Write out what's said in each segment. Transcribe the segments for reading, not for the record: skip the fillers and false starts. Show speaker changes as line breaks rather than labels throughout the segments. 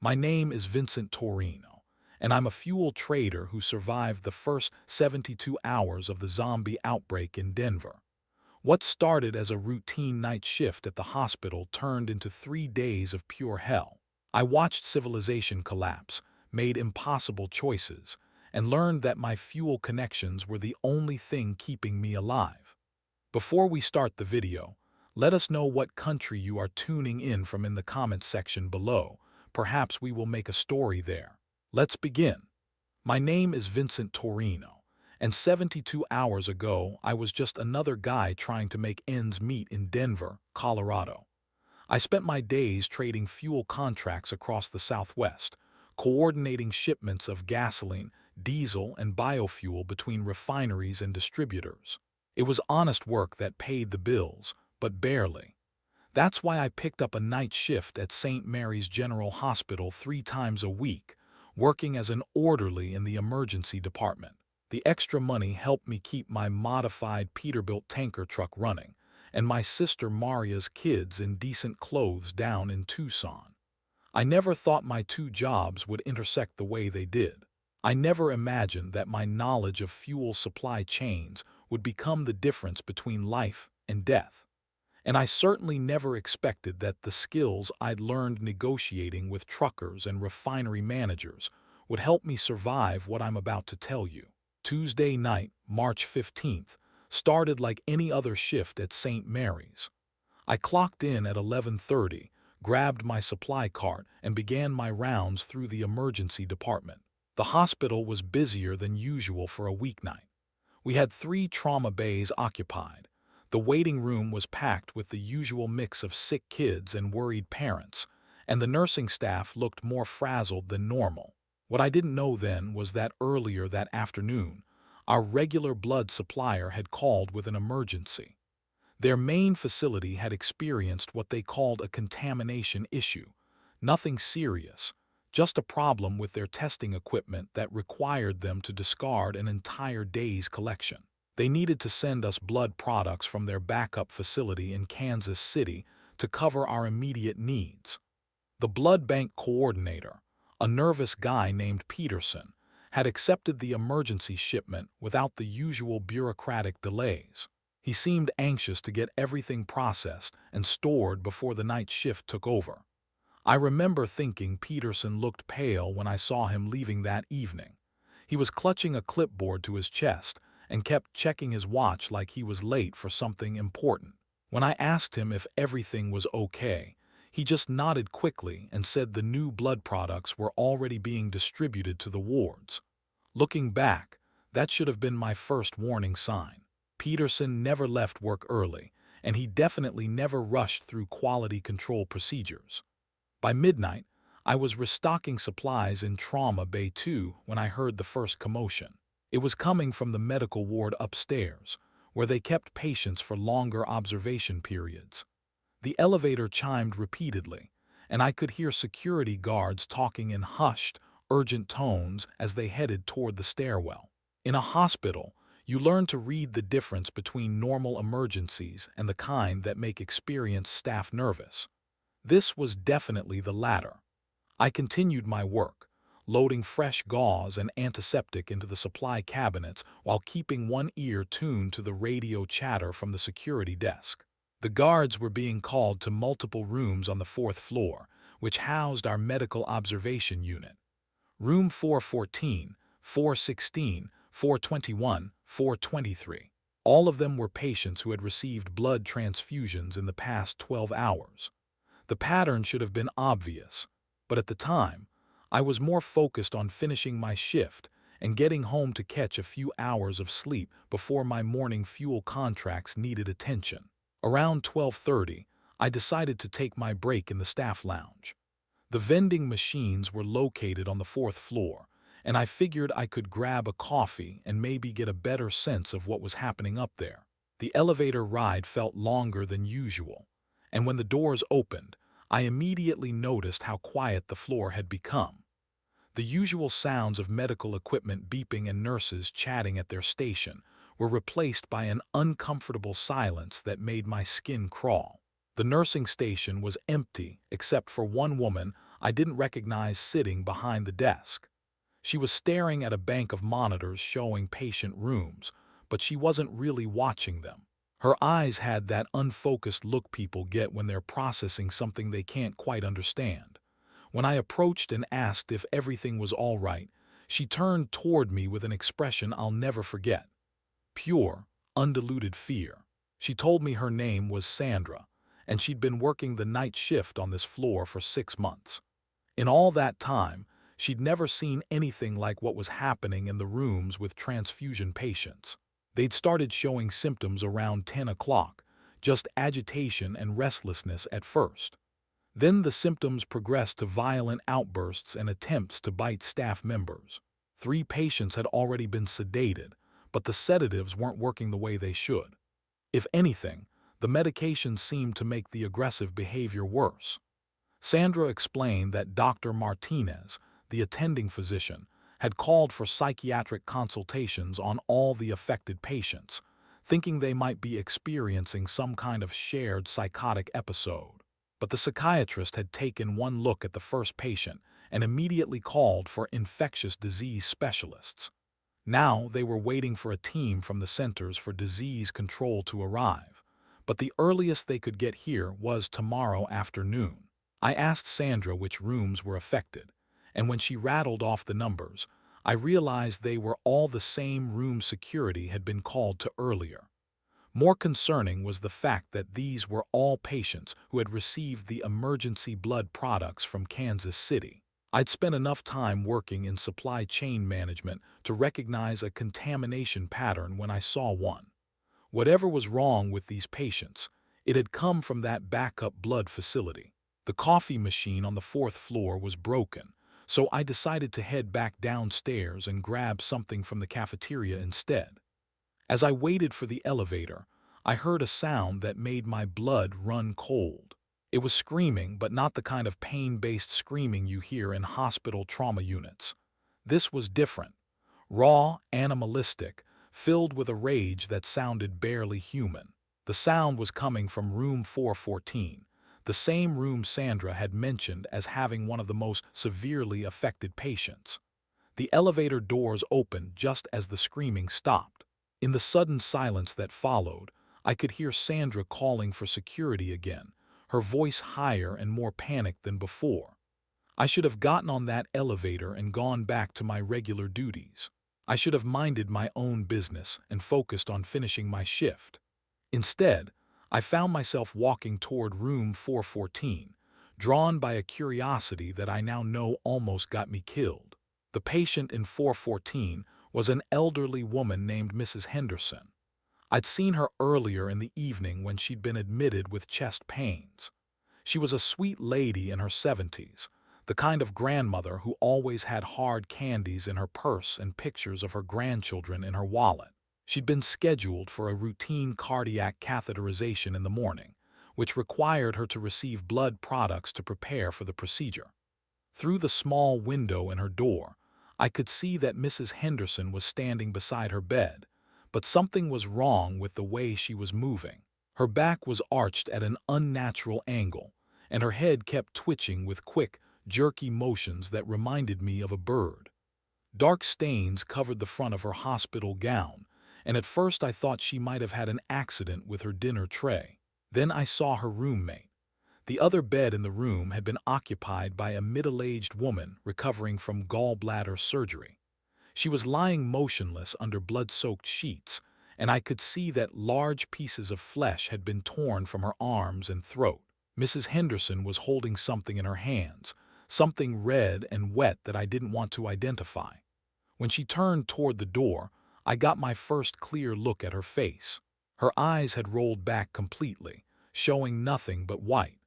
My name is Vincent Torino, and I'm a fuel trader who survived the first 72 hours of the zombie outbreak in Denver. What started as a routine night shift at the hospital turned into 3 days of pure hell. I watched civilization collapse, made impossible choices, and learned that my fuel connections were the only thing keeping me alive. Before we start the video, let us know what country you are tuning in from in the comments section below. Perhaps we will make a story there. Let's begin. My name is Vincent Torino, and 72 hours ago I was just another guy trying to make ends meet in Denver, Colorado. I spent my days trading fuel contracts across the Southwest, coordinating shipments of gasoline, diesel, and biofuel between refineries and distributors. It was honest work that paid the bills, but barely. That's why I picked up a night shift at St. Mary's General Hospital 3 times a week, working as an orderly in the emergency department. The extra money helped me keep my modified Peterbilt tanker truck running, and my sister Maria's kids in decent clothes down in Tucson. I never thought my two jobs would intersect the way they did. I never imagined that my knowledge of fuel supply chains would become the difference between life and death. And I certainly never expected that the skills I'd learned negotiating with truckers and refinery managers would help me survive what I'm about to tell you. Tuesday night, March 15th, started like any other shift at St. Mary's. I clocked in at 11:30, grabbed my supply cart, and began my rounds through the emergency department. The hospital was busier than usual for a weeknight. We had 3 trauma bays occupied. The waiting room was packed with the usual mix of sick kids and worried parents, and the nursing staff looked more frazzled than normal. What I didn't know then was that earlier that afternoon, our regular blood supplier had called with an emergency. Their main facility had experienced what they called a contamination issue. Nothing serious, just a problem with their testing equipment that required them to discard an entire day's collection. They needed to send us blood products from their backup facility in Kansas City to cover our immediate needs. The blood bank coordinator, a nervous guy named Peterson, had accepted the emergency shipment without the usual bureaucratic delays. He seemed anxious to get everything processed and stored before the night shift took over. I remember thinking Peterson looked pale when I saw him leaving that evening. He was clutching a clipboard to his chest and kept checking his watch like he was late for something important. When I asked him if everything was okay, he just nodded quickly and said the new blood products were already being distributed to the wards. Looking back, that should have been my first warning sign. Peterson never left work early, and he definitely never rushed through quality control procedures. By midnight, I was restocking supplies in Trauma Bay 2 when I heard the first commotion. It was coming from the medical ward upstairs, where they kept patients for longer observation periods. The elevator chimed repeatedly, and I could hear security guards talking in hushed, urgent tones as they headed toward the stairwell. In a hospital, you learn to read the difference between normal emergencies and the kind that make experienced staff nervous. This was definitely the latter. I continued my work, loading fresh gauze and antiseptic into the supply cabinets while keeping one ear tuned to the radio chatter from the security desk. The guards were being called to multiple rooms on the 4th floor, which housed our medical observation unit. Room 414, 416, 421, 423. All of them were patients who had received blood transfusions in the past 12 hours. The pattern should have been obvious, but at the time, I was more focused on finishing my shift and getting home to catch a few hours of sleep before my morning fuel contracts needed attention. Around 12:30, I decided to take my break in the staff lounge. The vending machines were located on the 4th floor, and I figured I could grab a coffee and maybe get a better sense of what was happening up there. The elevator ride felt longer than usual, and when the doors opened, I immediately noticed how quiet the floor had become. The usual sounds of medical equipment beeping and nurses chatting at their station were replaced by an uncomfortable silence that made my skin crawl. The nursing station was empty except for one woman I didn't recognize sitting behind the desk. She was staring at a bank of monitors showing patient rooms, but she wasn't really watching them. Her eyes had that unfocused look people get when they're processing something they can't quite understand. When I approached and asked if everything was all right, she turned toward me with an expression I'll never forget. Pure, undiluted fear. She told me her name was Sandra, and she'd been working the night shift on this floor for 6 months. In all that time, she'd never seen anything like what was happening in the rooms with transfusion patients. They'd started showing symptoms around 10 o'clock, just agitation and restlessness at first. Then the symptoms progressed to violent outbursts and attempts to bite staff members. 3 patients had already been sedated, but the sedatives weren't working the way they should. If anything, the medication seemed to make the aggressive behavior worse. Sandra explained that Dr. Martinez, the attending physician, had called for psychiatric consultations on all the affected patients, thinking they might be experiencing some kind of shared psychotic episode. But the psychiatrist had taken one look at the first patient and immediately called for infectious disease specialists. Now they were waiting for a team from the Centers for Disease Control to arrive, but the earliest they could get here was tomorrow afternoon. I asked Sandra which rooms were affected, and when she rattled off the numbers, I realized they were all the same room security had been called to earlier. More concerning was the fact that these were all patients who had received the emergency blood products from Kansas City. I'd spent enough time working in supply chain management to recognize a contamination pattern when I saw one. Whatever was wrong with these patients, it had come from that backup blood facility. The coffee machine on the 4th floor was broken, so I decided to head back downstairs and grab something from the cafeteria instead. As I waited for the elevator, I heard a sound that made my blood run cold. It was screaming, but not the kind of pain-based screaming you hear in hospital trauma units. This was different, raw, animalistic, filled with a rage that sounded barely human. The sound was coming from room 414, the same room Sandra had mentioned as having one of the most severely affected patients. The elevator doors opened just as the screaming stopped. In the sudden silence that followed, I could hear Sandra calling for security again, her voice higher and more panicked than before. I should have gotten on that elevator and gone back to my regular duties. I should have minded my own business and focused on finishing my shift. Instead, I found myself walking toward room 414, drawn by a curiosity that I now know almost got me killed. The patient in 414 was an elderly woman named Mrs. Henderson. I'd seen her earlier in the evening when she'd been admitted with chest pains. She was a sweet lady in her 70s, the kind of grandmother who always had hard candies in her purse and pictures of her grandchildren in her wallet. She'd been scheduled for a routine cardiac catheterization in the morning, which required her to receive blood products to prepare for the procedure. Through the small window in her door, I could see that Mrs. Henderson was standing beside her bed, but something was wrong with the way she was moving. Her back was arched at an unnatural angle, and her head kept twitching with quick, jerky motions that reminded me of a bird. Dark stains covered the front of her hospital gown, and at first I thought she might have had an accident with her dinner tray. Then I saw her roommate. The other bed in the room had been occupied by a middle-aged woman recovering from gallbladder surgery. She was lying motionless under blood-soaked sheets, and I could see that large pieces of flesh had been torn from her arms and throat. Mrs. Henderson was holding something in her hands, something red and wet that I didn't want to identify. When she turned toward the door, I got my first clear look at her face. Her eyes had rolled back completely, showing nothing but white.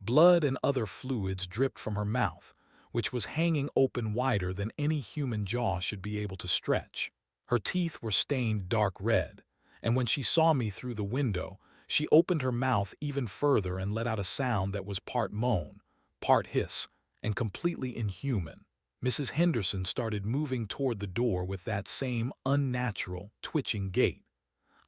Blood and other fluids dripped from her mouth, which was hanging open wider than any human jaw should be able to stretch. Her teeth were stained dark red, and when she saw me through the window, she opened her mouth even further and let out a sound that was part moan, part hiss, and completely inhuman. Mrs. Henderson started moving toward the door with that same unnatural, twitching gait.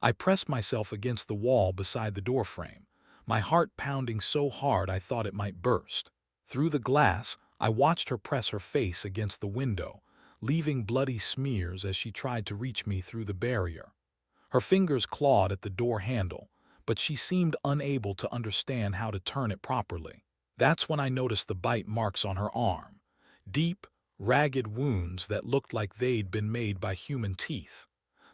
I pressed myself against the wall beside the doorframe, my heart pounding so hard I thought it might burst. Through the glass, I watched her press her face against the window, leaving bloody smears as she tried to reach me through the barrier. Her fingers clawed at the door handle, but she seemed unable to understand how to turn it properly. That's when I noticed the bite marks on her arm. Deep, ragged wounds that looked like they'd been made by human teeth.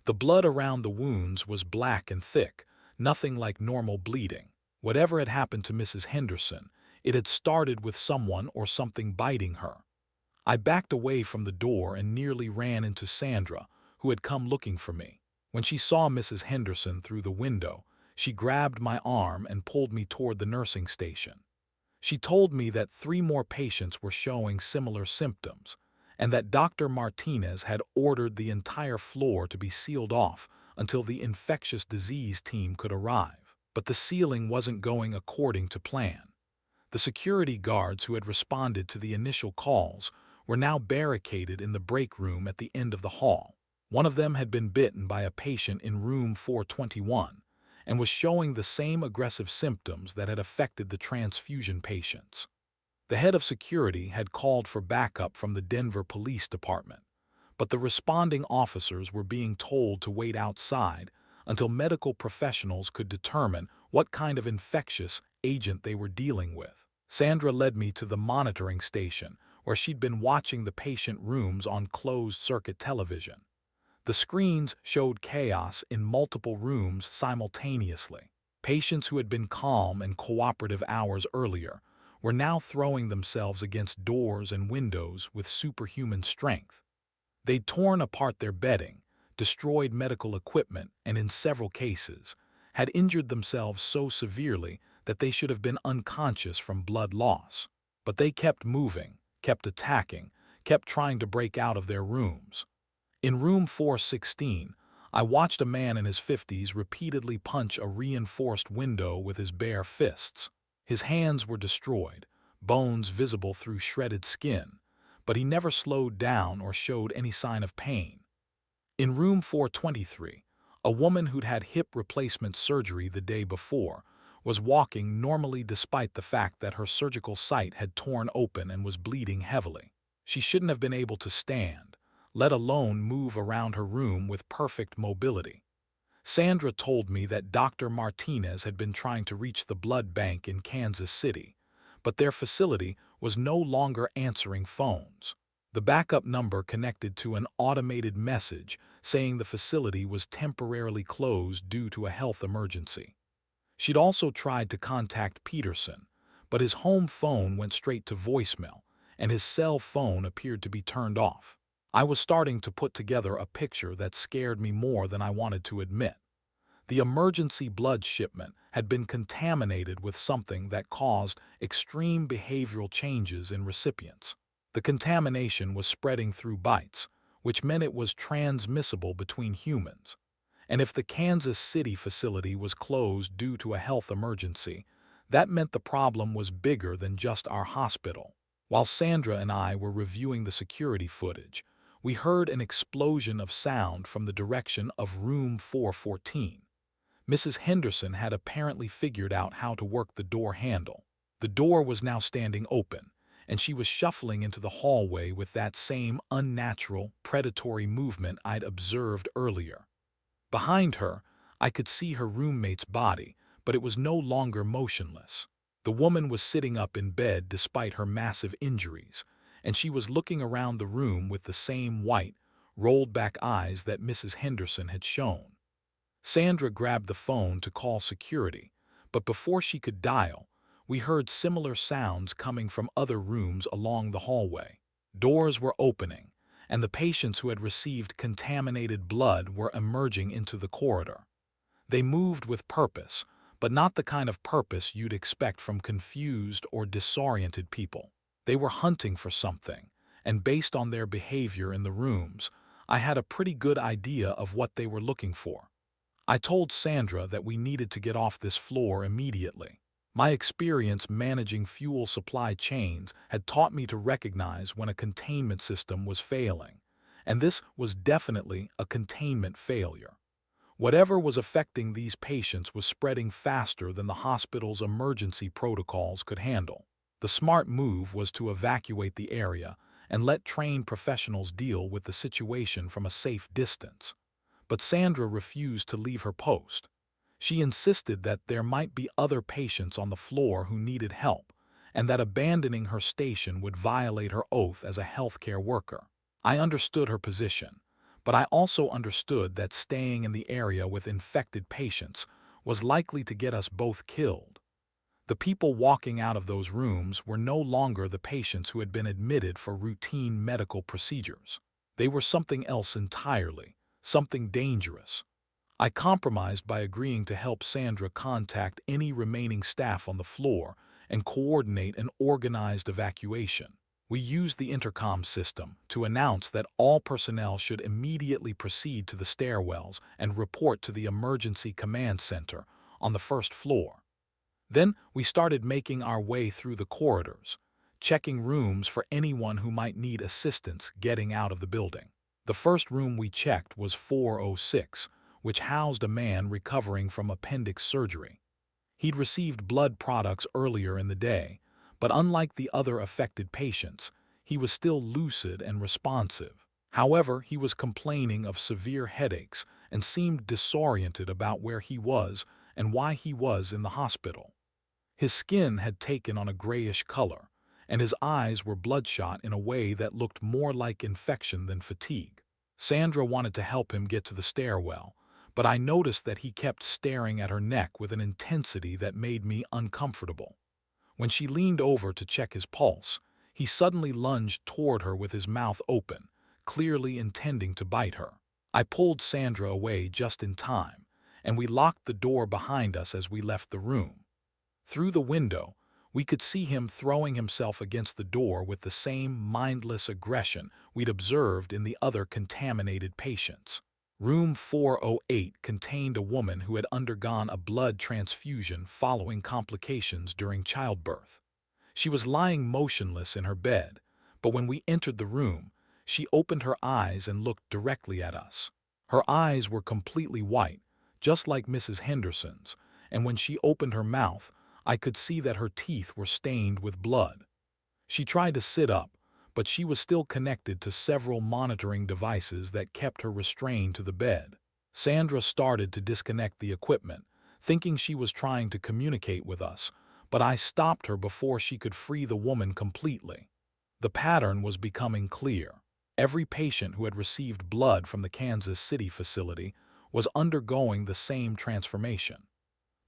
The blood around the wounds was black and thick, nothing like normal bleeding. Whatever had happened to Mrs. Henderson, it had started with someone or something biting her. I backed away from the door and nearly ran into Sandra, who had come looking for me. When she saw Mrs. Henderson through the window, she grabbed my arm and pulled me toward the nursing station. She told me that 3 more patients were showing similar symptoms, and that Dr. Martinez had ordered the entire floor to be sealed off until the infectious disease team could arrive. But the sealing wasn't going according to plan. The security guards who had responded to the initial calls were now barricaded in the break room at the end of the hall. One of them had been bitten by a patient in room 421 and was showing the same aggressive symptoms that had affected the transfusion patients. The head of security had called for backup from the Denver Police Department, but the responding officers were being told to wait outside until medical professionals could determine what kind of infectious agent they were dealing with. Sandra led me to the monitoring station, where she'd been watching the patient rooms on closed-circuit television. The screens showed chaos in multiple rooms simultaneously. Patients who had been calm and cooperative hours earlier were now throwing themselves against doors and windows with superhuman strength. They'd torn apart their bedding, destroyed medical equipment, and in several cases, had injured themselves so severely that they should have been unconscious from blood loss. But they kept moving, kept attacking, kept trying to break out of their rooms. In room 416, I watched a man in his 50s repeatedly punch a reinforced window with his bare fists. His hands were destroyed, bones visible through shredded skin, but he never slowed down or showed any sign of pain. In room 423, a woman who'd had hip replacement surgery the day before was walking normally despite the fact that her surgical site had torn open and was bleeding heavily. She shouldn't have been able to stand, let alone move around her room with perfect mobility. Sandra told me that Dr. Martinez had been trying to reach the blood bank in Kansas City, but their facility was no longer answering phones. The backup number connected to an automated message saying the facility was temporarily closed due to a health emergency. She'd also tried to contact Peterson, but his home phone went straight to voicemail, and his cell phone appeared to be turned off. I was starting to put together a picture that scared me more than I wanted to admit. The emergency blood shipment had been contaminated with something that caused extreme behavioral changes in recipients. The contamination was spreading through bites, which meant it was transmissible between humans. And if the Kansas City facility was closed due to a health emergency, that meant the problem was bigger than just our hospital. While Sandra and I were reviewing the security footage, we heard an explosion of sound from the direction of room 414. Mrs. Henderson had apparently figured out how to work the door handle. The door was now standing open, and she was shuffling into the hallway with that same unnatural, predatory movement I'd observed earlier. Behind her, I could see her roommate's body, but it was no longer motionless. The woman was sitting up in bed despite her massive injuries, and she was looking around the room with the same white, rolled-back eyes that Mrs. Henderson had shown. Sandra grabbed the phone to call security, but before she could dial, we heard similar sounds coming from other rooms along the hallway. Doors were opening, and the patients who had received contaminated blood were emerging into the corridor. They moved with purpose, but not the kind of purpose you'd expect from confused or disoriented people. They were hunting for something, and based on their behavior in the rooms, I had a pretty good idea of what they were looking for. I told Sandra that we needed to get off this floor immediately. My experience managing fuel supply chains had taught me to recognize when a containment system was failing, and this was definitely a containment failure. Whatever was affecting these patients was spreading faster than the hospital's emergency protocols could handle. The smart move was to evacuate the area and let trained professionals deal with the situation from a safe distance. But Sandra refused to leave her post. She insisted that there might be other patients on the floor who needed help, and that abandoning her station would violate her oath as a healthcare worker. I understood her position, but I also understood that staying in the area with infected patients was likely to get us both killed. The people walking out of those rooms were no longer the patients who had been admitted for routine medical procedures. They were something else entirely, something dangerous. I compromised by agreeing to help Sandra contact any remaining staff on the floor and coordinate an organized evacuation. We used the intercom system to announce that all personnel should immediately proceed to the stairwells and report to the emergency command center on the first floor. Then we started making our way through the corridors, checking rooms for anyone who might need assistance getting out of the building. The first room we checked was 406, which housed a man recovering from appendix surgery. He'd received blood products earlier in the day, but unlike the other affected patients, he was still lucid and responsive. However, he was complaining of severe headaches and seemed disoriented about where he was and why he was in the hospital. His skin had taken on a grayish color, and his eyes were bloodshot in a way that looked more like infection than fatigue. Sandra wanted to help him get to the stairwell, but I noticed that he kept staring at her neck with an intensity that made me uncomfortable. When she leaned over to check his pulse, he suddenly lunged toward her with his mouth open, clearly intending to bite her. I pulled Sandra away just in time, and we locked the door behind us as we left the room. Through the window, we could see him throwing himself against the door with the same mindless aggression we'd observed in the other contaminated patients. Room 408 contained a woman who had undergone a blood transfusion following complications during childbirth. She was lying motionless in her bed, but when we entered the room, she opened her eyes and looked directly at us. Her eyes were completely white, just like Mrs. Henderson's, and when she opened her mouth, I could see that her teeth were stained with blood. She tried to sit up, but she was still connected to several monitoring devices that kept her restrained to the bed. Sandra started to disconnect the equipment, thinking she was trying to communicate with us, but I stopped her before she could free the woman completely. The pattern was becoming clear. Every patient who had received blood from the Kansas City facility was undergoing the same transformation.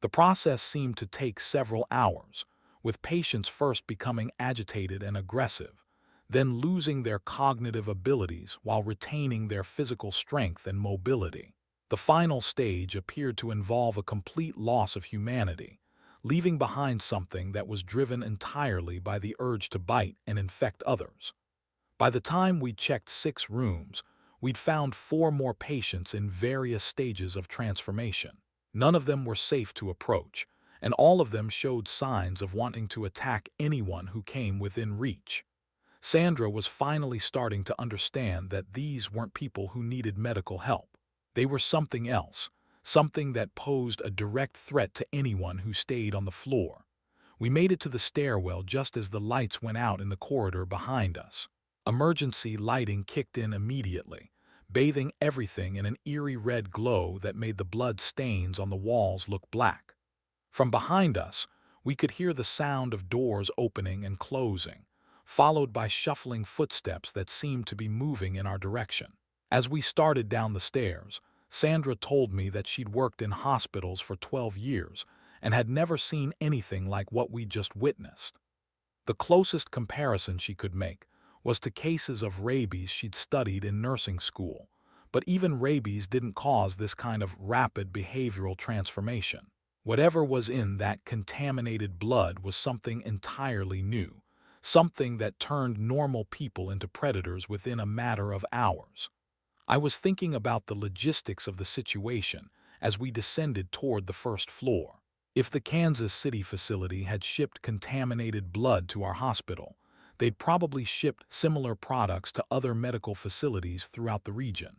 The process seemed to take several hours, with patients first becoming agitated and aggressive, then losing their cognitive abilities while retaining their physical strength and mobility. The final stage appeared to involve a complete loss of humanity, leaving behind something that was driven entirely by the urge to bite and infect others. By the time we'd checked 6 rooms, we'd found 4 more patients in various stages of transformation. None of them were safe to approach, and all of them showed signs of wanting to attack anyone who came within reach. Sandra was finally starting to understand that these weren't people who needed medical help. They were something else, something that posed a direct threat to anyone who stayed on the floor. We made it to the stairwell just as the lights went out in the corridor behind us. Emergency lighting kicked in immediately, bathing everything in an eerie red glow that made the blood stains on the walls look black. From behind us, we could hear the sound of doors opening and closing, followed by shuffling footsteps that seemed to be moving in our direction. As we started down the stairs, Sandra told me that she'd worked in hospitals for 12 years and had never seen anything like what we'd just witnessed. The closest comparison she could make was to cases of rabies she'd studied in nursing school, but even rabies didn't cause this kind of rapid behavioral transformation. Whatever was in that contaminated blood was something entirely new, something that turned normal people into predators within a matter of hours. I was thinking about the logistics of the situation as we descended toward the first floor. If the Kansas City facility had shipped contaminated blood to our hospital, they'd probably shipped similar products to other medical facilities throughout the region.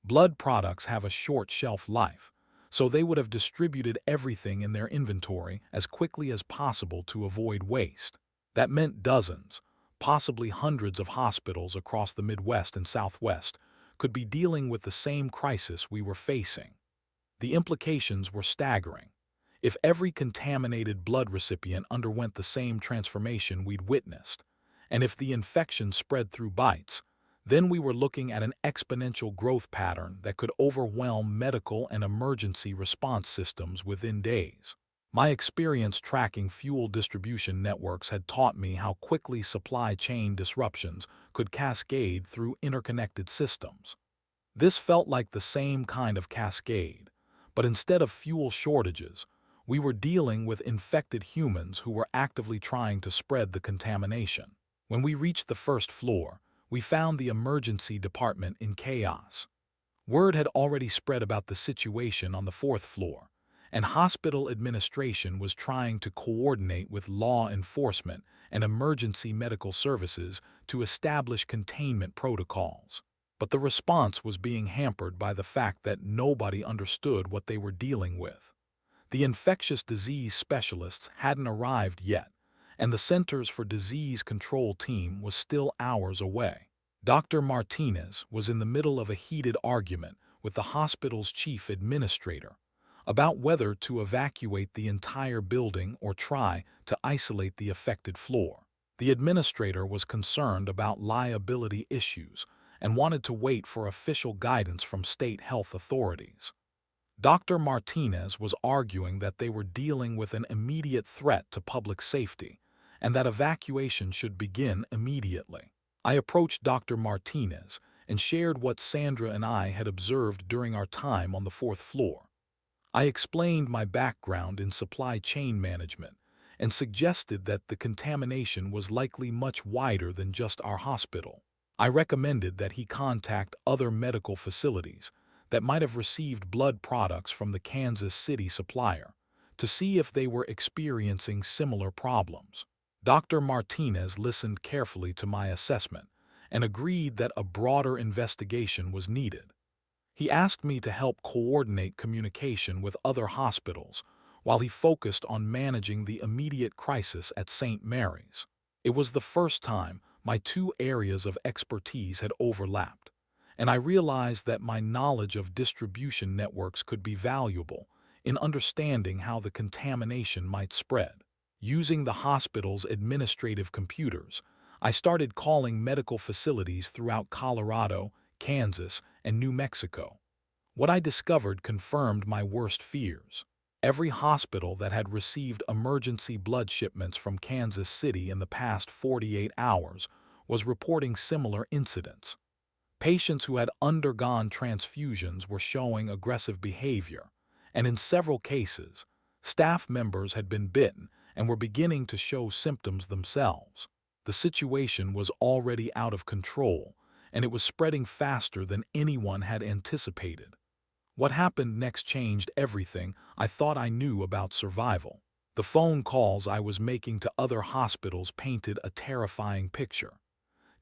Blood products have a short shelf life, so they would have distributed everything in their inventory as quickly as possible to avoid waste. That meant dozens, possibly hundreds of hospitals across the Midwest and Southwest could be dealing with the same crisis we were facing. The implications were staggering. If every contaminated blood recipient underwent the same transformation we'd witnessed, and if the infection spread through bites, then we were looking at an exponential growth pattern that could overwhelm medical and emergency response systems within days. My experience tracking fuel distribution networks had taught me how quickly supply chain disruptions could cascade through interconnected systems. This felt like the same kind of cascade, but instead of fuel shortages, we were dealing with infected humans who were actively trying to spread the contamination. When we reached the first floor, we found the emergency department in chaos. Word had already spread about the situation on the fourth floor, and hospital administration was trying to coordinate with law enforcement and emergency medical services to establish containment protocols. But the response was being hampered by the fact that nobody understood what they were dealing with. The infectious disease specialists hadn't arrived yet, and the Centers for Disease Control team was still hours away. Dr. Martinez was in the middle of a heated argument with the hospital's chief administrator about whether to evacuate the entire building or try to isolate the affected floor. The administrator was concerned about liability issues and wanted to wait for official guidance from state health authorities. Dr. Martinez was arguing that they were dealing with an immediate threat to public safety and that evacuation should begin immediately. I approached Dr. Martinez and shared what Sandra and I had observed during our time on the fourth floor. I explained my background in supply chain management and suggested that the contamination was likely much wider than just our hospital. I recommended that he contact other medical facilities that might have received blood products from the Kansas City supplier to see if they were experiencing similar problems. Dr. Martinez listened carefully to my assessment and agreed that a broader investigation was needed. He asked me to help coordinate communication with other hospitals while he focused on managing the immediate crisis at St. Mary's. It was the first time my two areas of expertise had overlapped, and I realized that my knowledge of distribution networks could be valuable in understanding how the contamination might spread. Using the hospital's administrative computers, I started calling medical facilities throughout Colorado, Kansas, and New Mexico. What I discovered confirmed my worst fears. Every hospital that had received emergency blood shipments from Kansas City in the past 48 hours was reporting similar incidents. Patients who had undergone transfusions were showing aggressive behavior, and in several cases, staff members had been bitten and were beginning to show symptoms themselves. The situation was already out of control, and it was spreading faster than anyone had anticipated. What happened next changed everything I thought I knew about survival. The phone calls I was making to other hospitals painted a terrifying picture.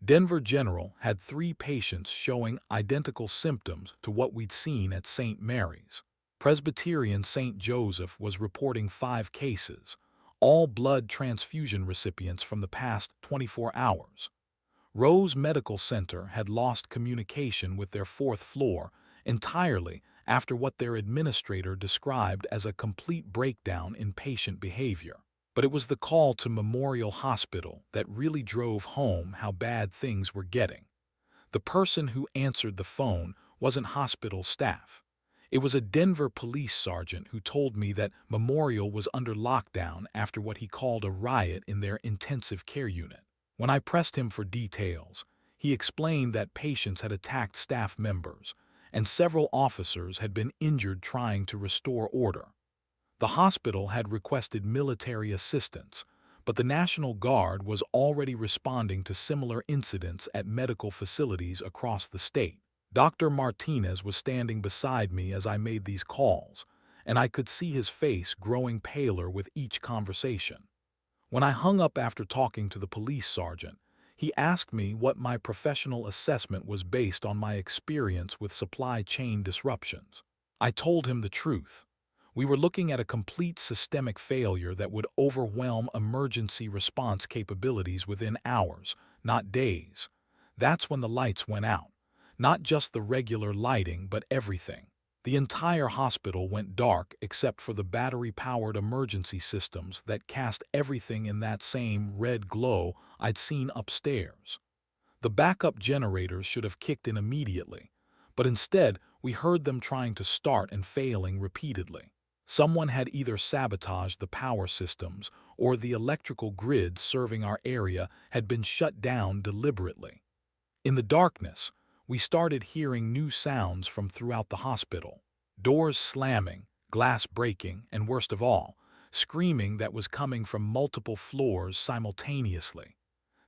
Denver General had 3 patients showing identical symptoms to what we'd seen at St. Mary's. Presbyterian St. Joseph was reporting 5 cases, all blood transfusion recipients from the past 24 hours. Rose Medical Center had lost communication with their 4th floor entirely after what their administrator described as a complete breakdown in patient behavior. But it was the call to Memorial Hospital that really drove home how bad things were getting. The person who answered the phone wasn't hospital staff. It was a Denver police sergeant who told me that Memorial was under lockdown after what he called a riot in their intensive care unit. When I pressed him for details, he explained that patients had attacked staff members, and several officers had been injured trying to restore order. The hospital had requested military assistance, but the National Guard was already responding to similar incidents at medical facilities across the state. Dr. Martinez was standing beside me as I made these calls, and I could see his face growing paler with each conversation. When I hung up after talking to the police sergeant, he asked me what my professional assessment was based on my experience with supply chain disruptions. I told him the truth. We were looking at a complete systemic failure that would overwhelm emergency response capabilities within hours, not days. That's when the lights went out. Not just the regular lighting, but everything. The entire hospital went dark except for the battery-powered emergency systems that cast everything in that same red glow I'd seen upstairs. The backup generators should have kicked in immediately, but instead we heard them trying to start and failing repeatedly. Someone had either sabotaged the power systems or the electrical grid serving our area had been shut down deliberately. In the darkness, we started hearing new sounds from throughout the hospital. Doors slamming, glass breaking, and worst of all, screaming that was coming from multiple floors simultaneously.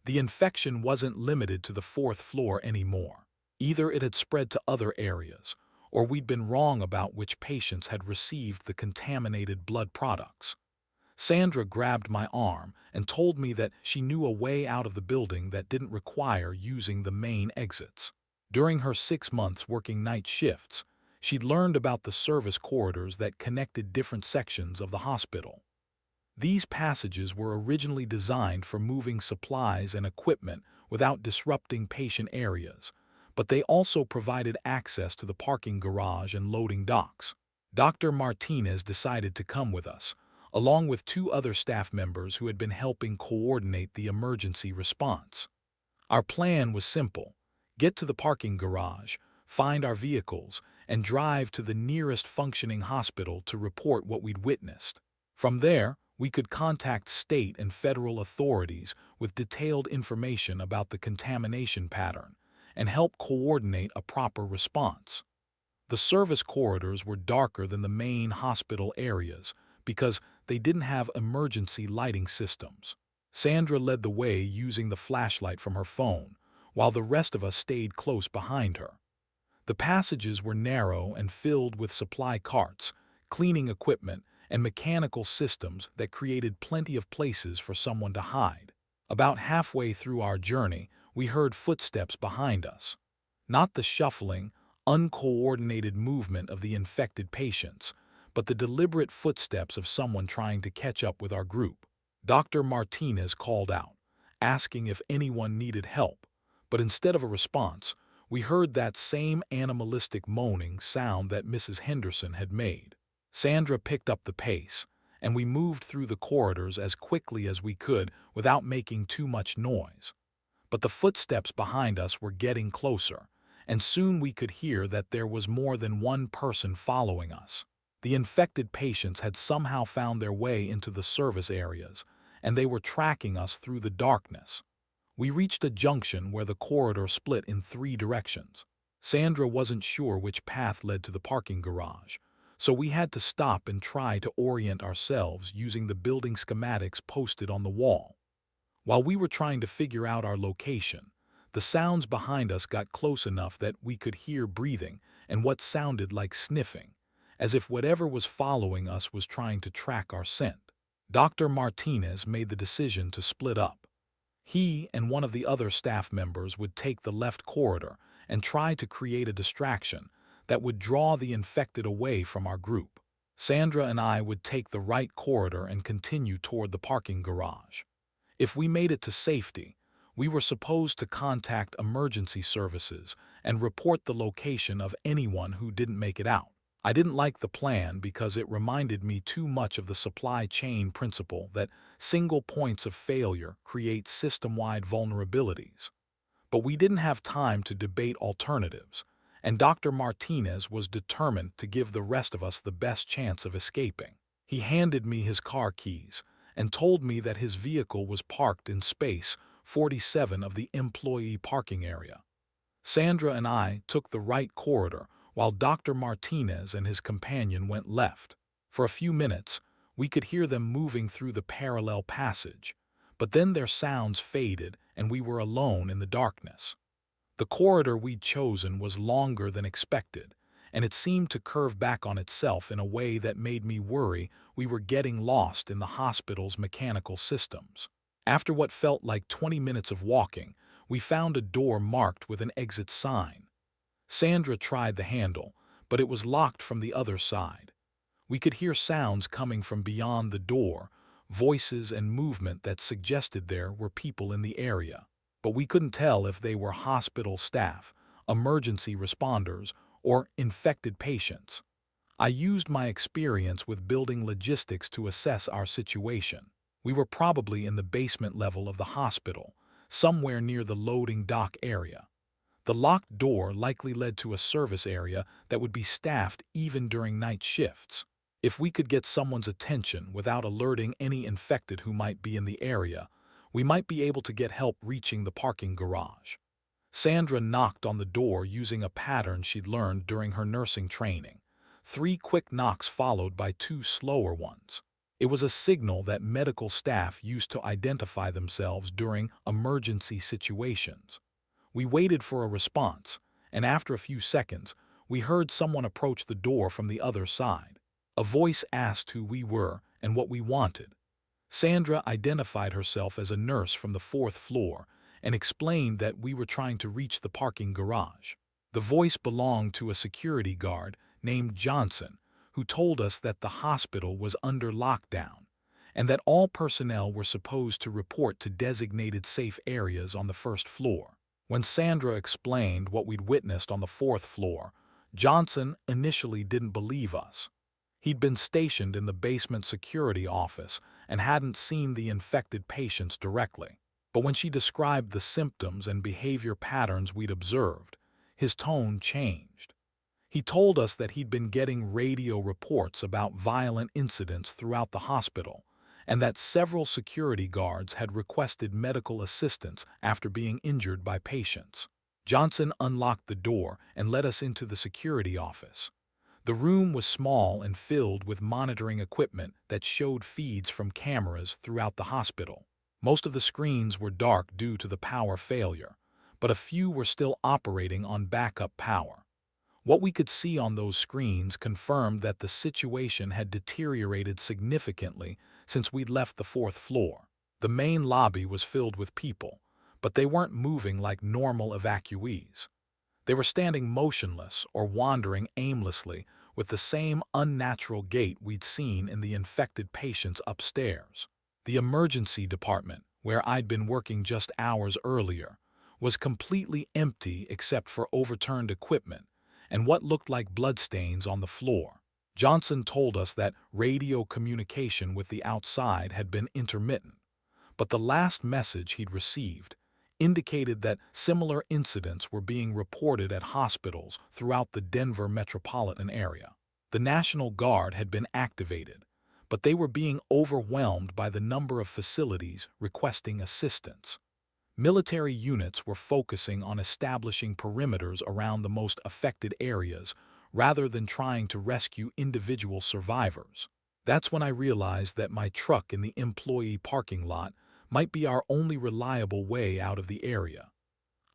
The infection wasn't limited to the fourth floor anymore. Either it had spread to other areas, or we'd been wrong about which patients had received the contaminated blood products. Sandra grabbed my arm and told me that she knew a way out of the building that didn't require using the main exits. During her 6 months working night shifts, she'd learned about the service corridors that connected different sections of the hospital. These passages were originally designed for moving supplies and equipment without disrupting patient areas, but they also provided access to the parking garage and loading docks. Dr. Martinez decided to come with us, along with 2 other staff members who had been helping coordinate the emergency response. Our plan was simple: get to the parking garage, find our vehicles, and drive to the nearest functioning hospital to report what we'd witnessed. From there, we could contact state and federal authorities with detailed information about the contamination pattern and help coordinate a proper response. The service corridors were darker than the main hospital areas because they didn't have emergency lighting systems. Sandra led the way using the flashlight from her phone, while the rest of us stayed close behind her. The passages were narrow and filled with supply carts, cleaning equipment, and mechanical systems that created plenty of places for someone to hide. About halfway through our journey, we heard footsteps behind us. Not the shuffling, uncoordinated movement of the infected patients, but the deliberate footsteps of someone trying to catch up with our group. Dr. Martinez called out, asking if anyone needed help, but instead of a response, we heard that same animalistic moaning sound that Mrs. Henderson had made. Sandra picked up the pace, and we moved through the corridors as quickly as we could without making too much noise. But the footsteps behind us were getting closer, and soon we could hear that there was more than one person following us. The infected patients had somehow found their way into the service areas, and they were tracking us through the darkness. We reached a junction where the corridor split in 3 directions. Sandra wasn't sure which path led to the parking garage, so we had to stop and try to orient ourselves using the building schematics posted on the wall. While we were trying to figure out our location, the sounds behind us got close enough that we could hear breathing and what sounded like sniffing, as if whatever was following us was trying to track our scent. Dr. Martinez made the decision to split up. He and one of the other staff members would take the left corridor and try to create a distraction that would draw the infected away from our group. Sandra and I would take the right corridor and continue toward the parking garage. If we made it to safety, we were supposed to contact emergency services and report the location of anyone who didn't make it out. I didn't like the plan because it reminded me too much of the supply chain principle that single points of failure create system-wide vulnerabilities. But we didn't have time to debate alternatives, and Dr. Martinez was determined to give the rest of us the best chance of escaping. He handed me his car keys and told me that his vehicle was parked in space 47 of the employee parking area. Sandra and I took the right corridor while Dr. Martinez and his companion went left. For a few minutes, we could hear them moving through the parallel passage, but then their sounds faded and we were alone in the darkness. The corridor we'd chosen was longer than expected, and it seemed to curve back on itself in a way that made me worry we were getting lost in the hospital's mechanical systems. After what felt like 20 minutes of walking, we found a door marked with an exit sign. Sandra tried the handle, but it was locked from the other side. We could hear sounds coming from beyond the door, voices and movement that suggested there were people in the area. But we couldn't tell if they were hospital staff, emergency responders, or infected patients. I used my experience with building logistics to assess our situation. We were probably in the basement level of the hospital, somewhere near the loading dock area. The locked door likely led to a service area that would be staffed even during night shifts. If we could get someone's attention without alerting any infected who might be in the area, we might be able to get help reaching the parking garage. Sandra knocked on the door using a pattern she'd learned during her nursing training. 3 quick knocks followed by 2 slower ones. It was a signal that medical staff used to identify themselves during emergency situations. We waited for a response, and after a few seconds, we heard someone approach the door from the other side. A voice asked who we were and what we wanted. Sandra identified herself as a nurse from the 4th floor and explained that we were trying to reach the parking garage. The voice belonged to a security guard named Johnson, who told us that the hospital was under lockdown and that all personnel were supposed to report to designated safe areas on the 1st floor. When Sandra explained what we'd witnessed on the 4th floor, Johnson initially didn't believe us. He'd been stationed in the basement security office and hadn't seen the infected patients directly. But when she described the symptoms and behavior patterns we'd observed, his tone changed. He told us that he'd been getting radio reports about violent incidents throughout the hospital, and that several security guards had requested medical assistance after being injured by patients. Johnson unlocked the door and led us into the security office. The room was small and filled with monitoring equipment that showed feeds from cameras throughout the hospital. Most of the screens were dark due to the power failure, but a few were still operating on backup power. What we could see on those screens confirmed that the situation had deteriorated significantly since we'd left the 4th floor. The main lobby was filled with people, but they weren't moving like normal evacuees. They were standing motionless or wandering aimlessly with the same unnatural gait we'd seen in the infected patients upstairs. The emergency department, where I'd been working just hours earlier, was completely empty except for overturned equipment and what looked like bloodstains on the floor. Johnson told us that radio communication with the outside had been intermittent, but the last message he'd received indicated that similar incidents were being reported at hospitals throughout the Denver metropolitan area. The National Guard had been activated, but they were being overwhelmed by the number of facilities requesting assistance. Military units were focusing on establishing perimeters around the most affected areas rather than trying to rescue individual survivors. That's when I realized that my truck in the employee parking lot might be our only reliable way out of the area.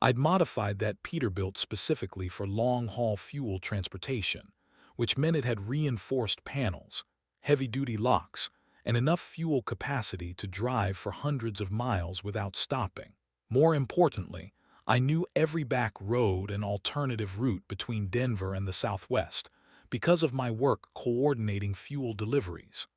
I'd modified that Peterbilt specifically for long-haul fuel transportation, which meant it had reinforced panels, heavy-duty locks, and enough fuel capacity to drive for hundreds of miles without stopping. More importantly, I knew every back road and alternative route between Denver and the Southwest because of my work coordinating fuel deliveries.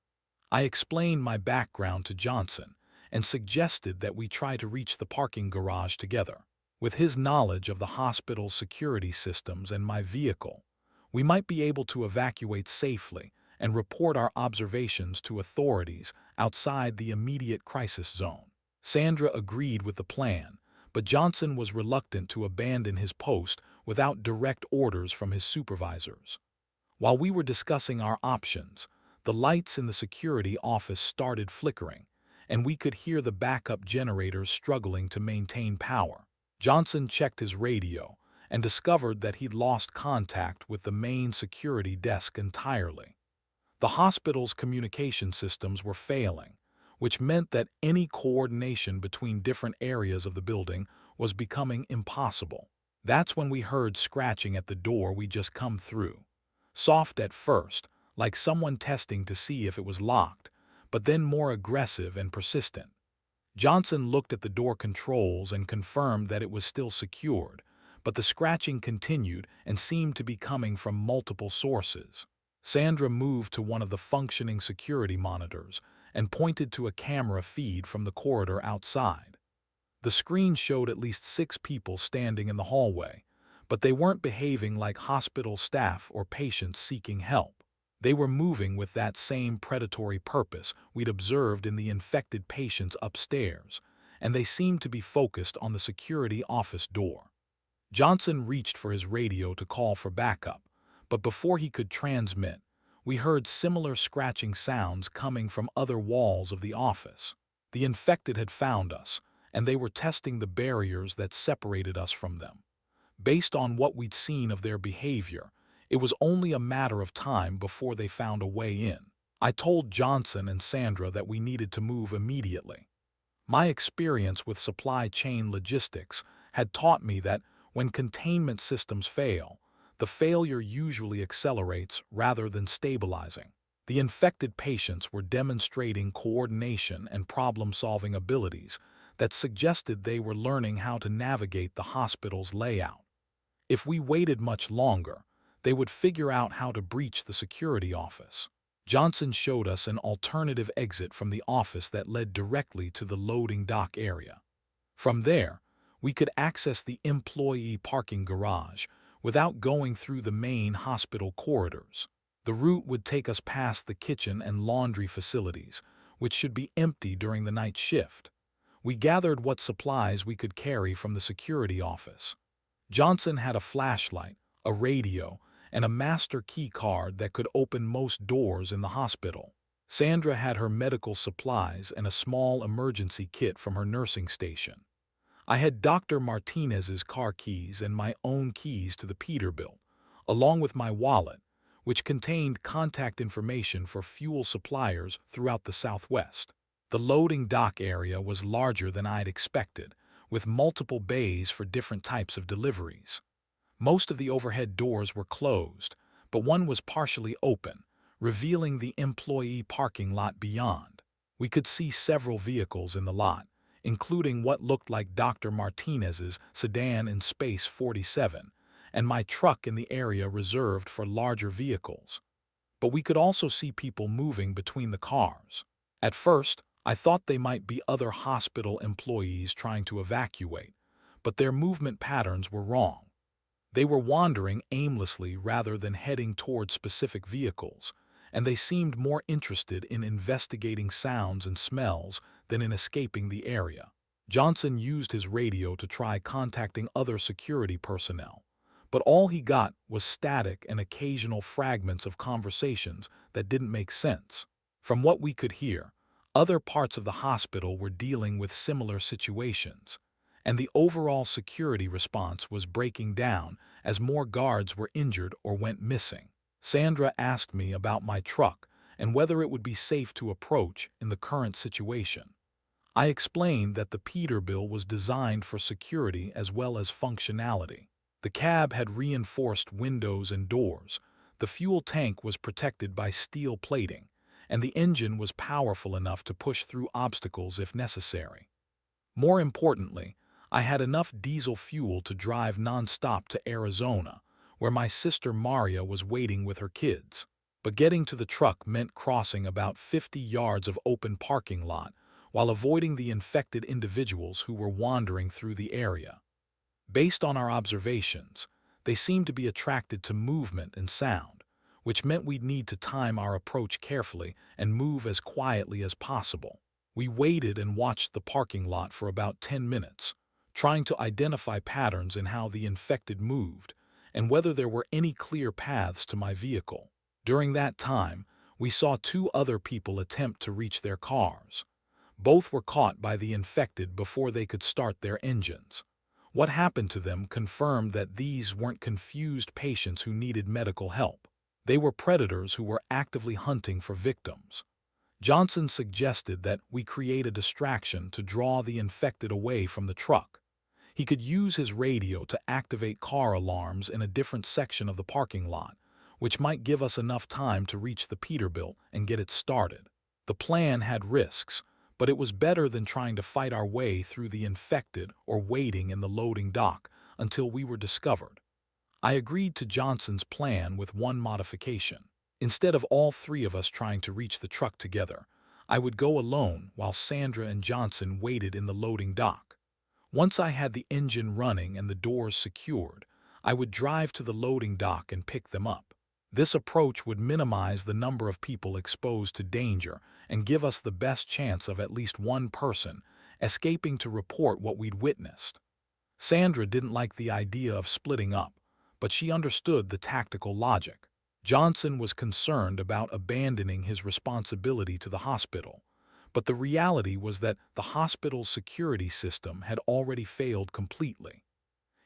I explained my background to Johnson and suggested that we try to reach the parking garage together. With his knowledge of the hospital's security systems and my vehicle, we might be able to evacuate safely and report our observations to authorities outside the immediate crisis zone. Sandra agreed with the plan, but Johnson was reluctant to abandon his post without direct orders from his supervisors. While we were discussing our options, the lights in the security office started flickering, and we could hear the backup generators struggling to maintain power. Johnson checked his radio and discovered that he'd lost contact with the main security desk entirely. The hospital's communication systems were failing, which meant that any coordination between different areas of the building was becoming impossible. That's when we heard scratching at the door we'd just come through. Soft at first, like someone testing to see if it was locked, but then more aggressive and persistent. Johnson looked at the door controls and confirmed that it was still secured, but the scratching continued and seemed to be coming from multiple sources. Sandra moved to one of the functioning security monitors and pointed to a camera feed from the corridor outside. The screen showed at least 6 people standing in the hallway, but they weren't behaving like hospital staff or patients seeking help. They were moving with that same predatory purpose we'd observed in the infected patients upstairs, and they seemed to be focused on the security office door. Johnson reached for his radio to call for backup, but before he could transmit, we heard similar scratching sounds coming from other walls of the office. The infected had found us, and they were testing the barriers that separated us from them. Based on what we'd seen of their behavior, it was only a matter of time before they found a way in. I told Johnson and Sandra that we needed to move immediately. My experience with supply chain logistics had taught me that when containment systems fail, the failure usually accelerates rather than stabilizing. The infected patients were demonstrating coordination and problem-solving abilities that suggested they were learning how to navigate the hospital's layout. If we waited much longer, they would figure out how to breach the security office. Johnson showed us an alternative exit from the office that led directly to the loading dock area. From there, we could access the employee parking garage without going through the main hospital corridors. The route would take us past the kitchen and laundry facilities, which should be empty during the night shift. We gathered what supplies we could carry from the security office. Johnson had a flashlight, a radio, and a master key card that could open most doors in the hospital. Sandra had her medical supplies and a small emergency kit from her nursing station. I had Dr. Martinez's car keys and my own keys to the Peterbilt, along with my wallet, which contained contact information for fuel suppliers throughout the Southwest. The loading dock area was larger than I'd expected, with multiple bays for different types of deliveries. Most of the overhead doors were closed, but one was partially open, revealing the employee parking lot beyond. We could see several vehicles in the lot, including what looked like Dr. Martinez's sedan in Space 47, and my truck in the area reserved for larger vehicles. But we could also see people moving between the cars. At first, I thought they might be other hospital employees trying to evacuate, but their movement patterns were wrong. They were wandering aimlessly rather than heading toward specific vehicles, and they seemed more interested in investigating sounds and smells than in escaping the area. Johnson used his radio to try contacting other security personnel, but all he got was static and occasional fragments of conversations that didn't make sense. From what we could hear, other parts of the hospital were dealing with similar situations, and the overall security response was breaking down as more guards were injured or went missing. Sandra asked me about my truck and whether it would be safe to approach in the current situation. I explained that the Peterbilt was designed for security as well as functionality. The cab had reinforced windows and doors, the fuel tank was protected by steel plating, and the engine was powerful enough to push through obstacles if necessary. More importantly, I had enough diesel fuel to drive nonstop to Arizona, where my sister Maria was waiting with her kids. But getting to the truck meant crossing about 50 yards of open parking lot while avoiding the infected individuals who were wandering through the area. Based on our observations, they seemed to be attracted to movement and sound, which meant we'd need to time our approach carefully and move as quietly as possible. We waited and watched the parking lot for about 10 minutes, trying to identify patterns in how the infected moved and whether there were any clear paths to my vehicle. During that time, we saw 2 other people attempt to reach their cars. Both were caught by the infected before they could start their engines. What happened to them confirmed that these weren't confused patients who needed medical help. They were predators who were actively hunting for victims. Johnson suggested that we create a distraction to draw the infected away from the truck. He could use his radio to activate car alarms in a different section of the parking lot, which might give us enough time to reach the Peterbilt and get it started. The plan had risks, but it was better than trying to fight our way through the infected or waiting in the loading dock until we were discovered. I agreed to Johnson's plan with one modification. Instead of all three of us trying to reach the truck together, I would go alone while Sandra and Johnson waited in the loading dock. Once I had the engine running and the doors secured, I would drive to the loading dock and pick them up. This approach would minimize the number of people exposed to danger and give us the best chance of at least one person escaping to report what we'd witnessed. Sandra didn't like the idea of splitting up, but she understood the tactical logic. Johnson was concerned about abandoning his responsibility to the hospital, but the reality was that the hospital's security system had already failed completely.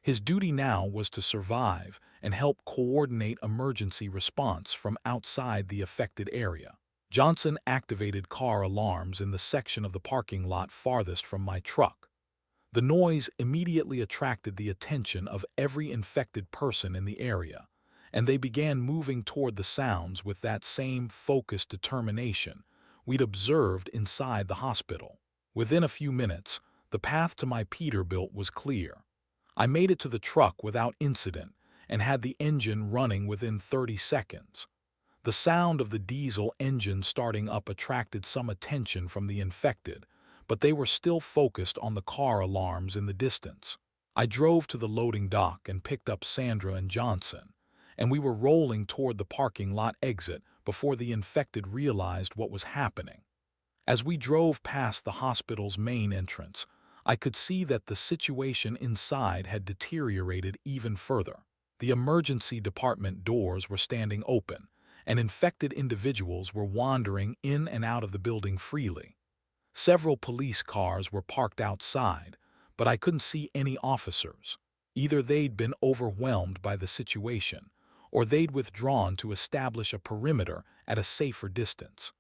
His duty now was to survive and help coordinate emergency response from outside the affected area. Johnson activated car alarms in the section of the parking lot farthest from my truck. The noise immediately attracted the attention of every infected person in the area, and they began moving toward the sounds with that same focused determination we'd observed inside the hospital. Within a few minutes, the path to my Peterbilt was clear. I made it to the truck without incident and had the engine running within 30 seconds. The sound of the diesel engine starting up attracted some attention from the infected, but they were still focused on the car alarms in the distance. I drove to the loading dock and picked up Sandra and Johnson, and we were rolling toward the parking lot exit before the infected realized what was happening. As we drove past the hospital's main entrance, I could see that the situation inside had deteriorated even further. The emergency department doors were standing open, and infected individuals were wandering in and out of the building freely. Several police cars were parked outside, but I couldn't see any officers. Either they'd been overwhelmed by the situation, or they'd withdrawn to establish a perimeter at a safer distance.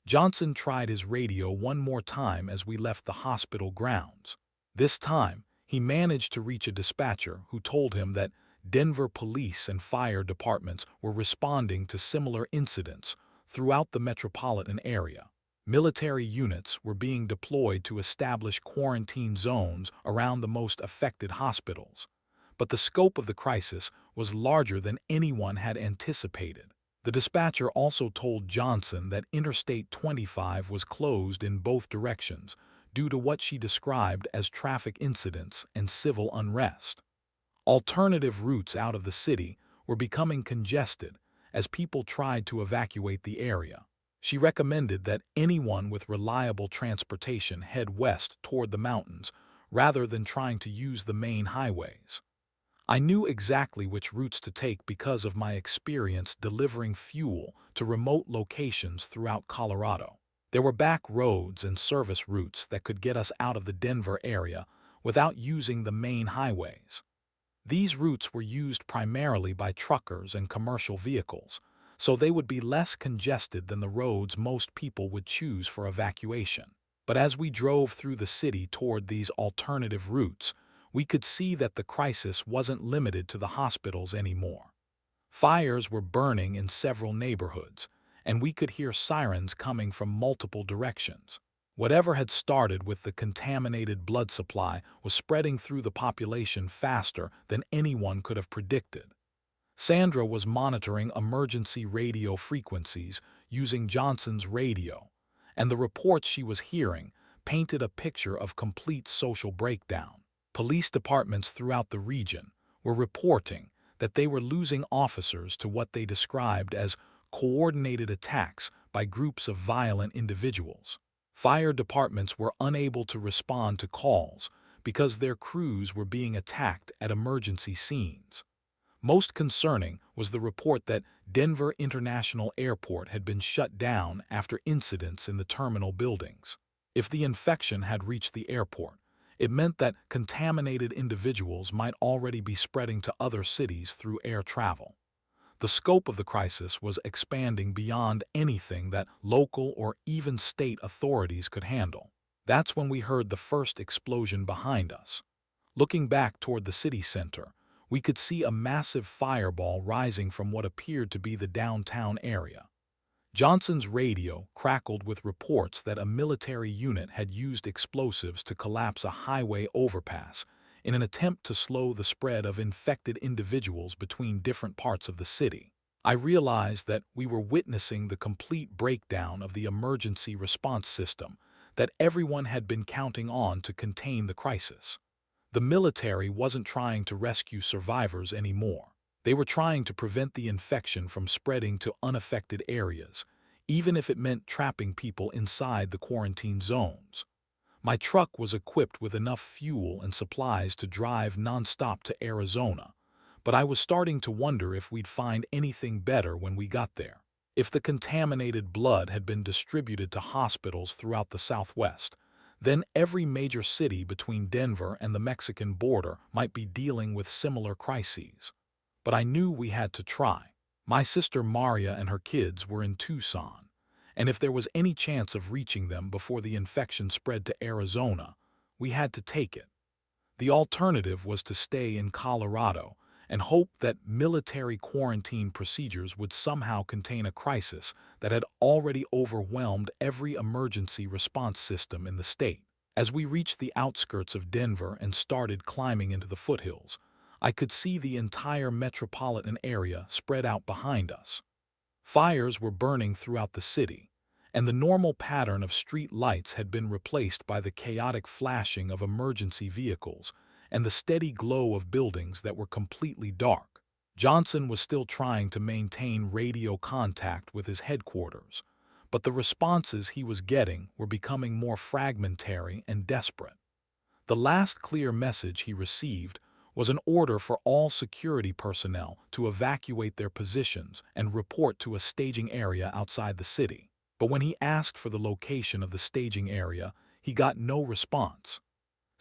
Johnson tried his radio one more time as we left the hospital grounds. This time, he managed to reach a dispatcher who told him that Denver police and fire departments were responding to similar incidents throughout the metropolitan area. Military units were being deployed to establish quarantine zones around the most affected hospitals. But the scope of the crisis was larger than anyone had anticipated. The dispatcher also told Johnson that Interstate 25 was closed in both directions due to what she described as traffic incidents and civil unrest. Alternative routes out of the city were becoming congested as people tried to evacuate the area. She recommended that anyone with reliable transportation head west toward the mountains rather than trying to use the main highways. I knew exactly which routes to take because of my experience delivering fuel to remote locations throughout Colorado. There were back roads and service routes that could get us out of the Denver area without using the main highways. These routes were used primarily by truckers and commercial vehicles, so they would be less congested than the roads most people would choose for evacuation. But as we drove through the city toward these alternative routes, we could see that the crisis wasn't limited to the hospitals anymore. Fires were burning in several neighborhoods, and we could hear sirens coming from multiple directions. Whatever had started with the contaminated blood supply was spreading through the population faster than anyone could have predicted. Sandra was monitoring emergency radio frequencies using Johnson's radio, and the reports she was hearing painted a picture of complete social breakdown. Police departments throughout the region were reporting that they were losing officers to what they described as coordinated attacks by groups of violent individuals. Fire departments were unable to respond to calls because their crews were being attacked at emergency scenes. Most concerning was the report that Denver International Airport had been shut down after incidents in the terminal buildings. If the infection had reached the airport, it meant that contaminated individuals might already be spreading to other cities through air travel. The scope of the crisis was expanding beyond anything that local or even state authorities could handle. That's when we heard the first explosion behind us. Looking back toward the city center, we could see a massive fireball rising from what appeared to be the downtown area. Johnson's radio crackled with reports that a military unit had used explosives to collapse a highway overpass in an attempt to slow the spread of infected individuals between different parts of the city. I realized that we were witnessing the complete breakdown of the emergency response system that everyone had been counting on to contain the crisis. The military wasn't trying to rescue survivors anymore. They were trying to prevent the infection from spreading to unaffected areas, even if it meant trapping people inside the quarantine zones. My truck was equipped with enough fuel and supplies to drive nonstop to Arizona, but I was starting to wonder if we'd find anything better when we got there. If the contaminated blood had been distributed to hospitals throughout the Southwest, then every major city between Denver and the Mexican border might be dealing with similar crises. But I knew we had to try. My sister Maria and her kids were in Tucson, and if there was any chance of reaching them before the infection spread to Arizona, we had to take it. The alternative was to stay in Colorado and hope that military quarantine procedures would somehow contain a crisis that had already overwhelmed every emergency response system in the state. As we reached the outskirts of Denver and started climbing into the foothills, I could see the entire metropolitan area spread out behind us. Fires were burning throughout the city, and the normal pattern of street lights had been replaced by the chaotic flashing of emergency vehicles and the steady glow of buildings that were completely dark. Johnson was still trying to maintain radio contact with his headquarters, but the responses he was getting were becoming more fragmentary and desperate. The last clear message he received was an order for all security personnel to evacuate their positions and report to a staging area outside the city. But when he asked for the location of the staging area, he got no response.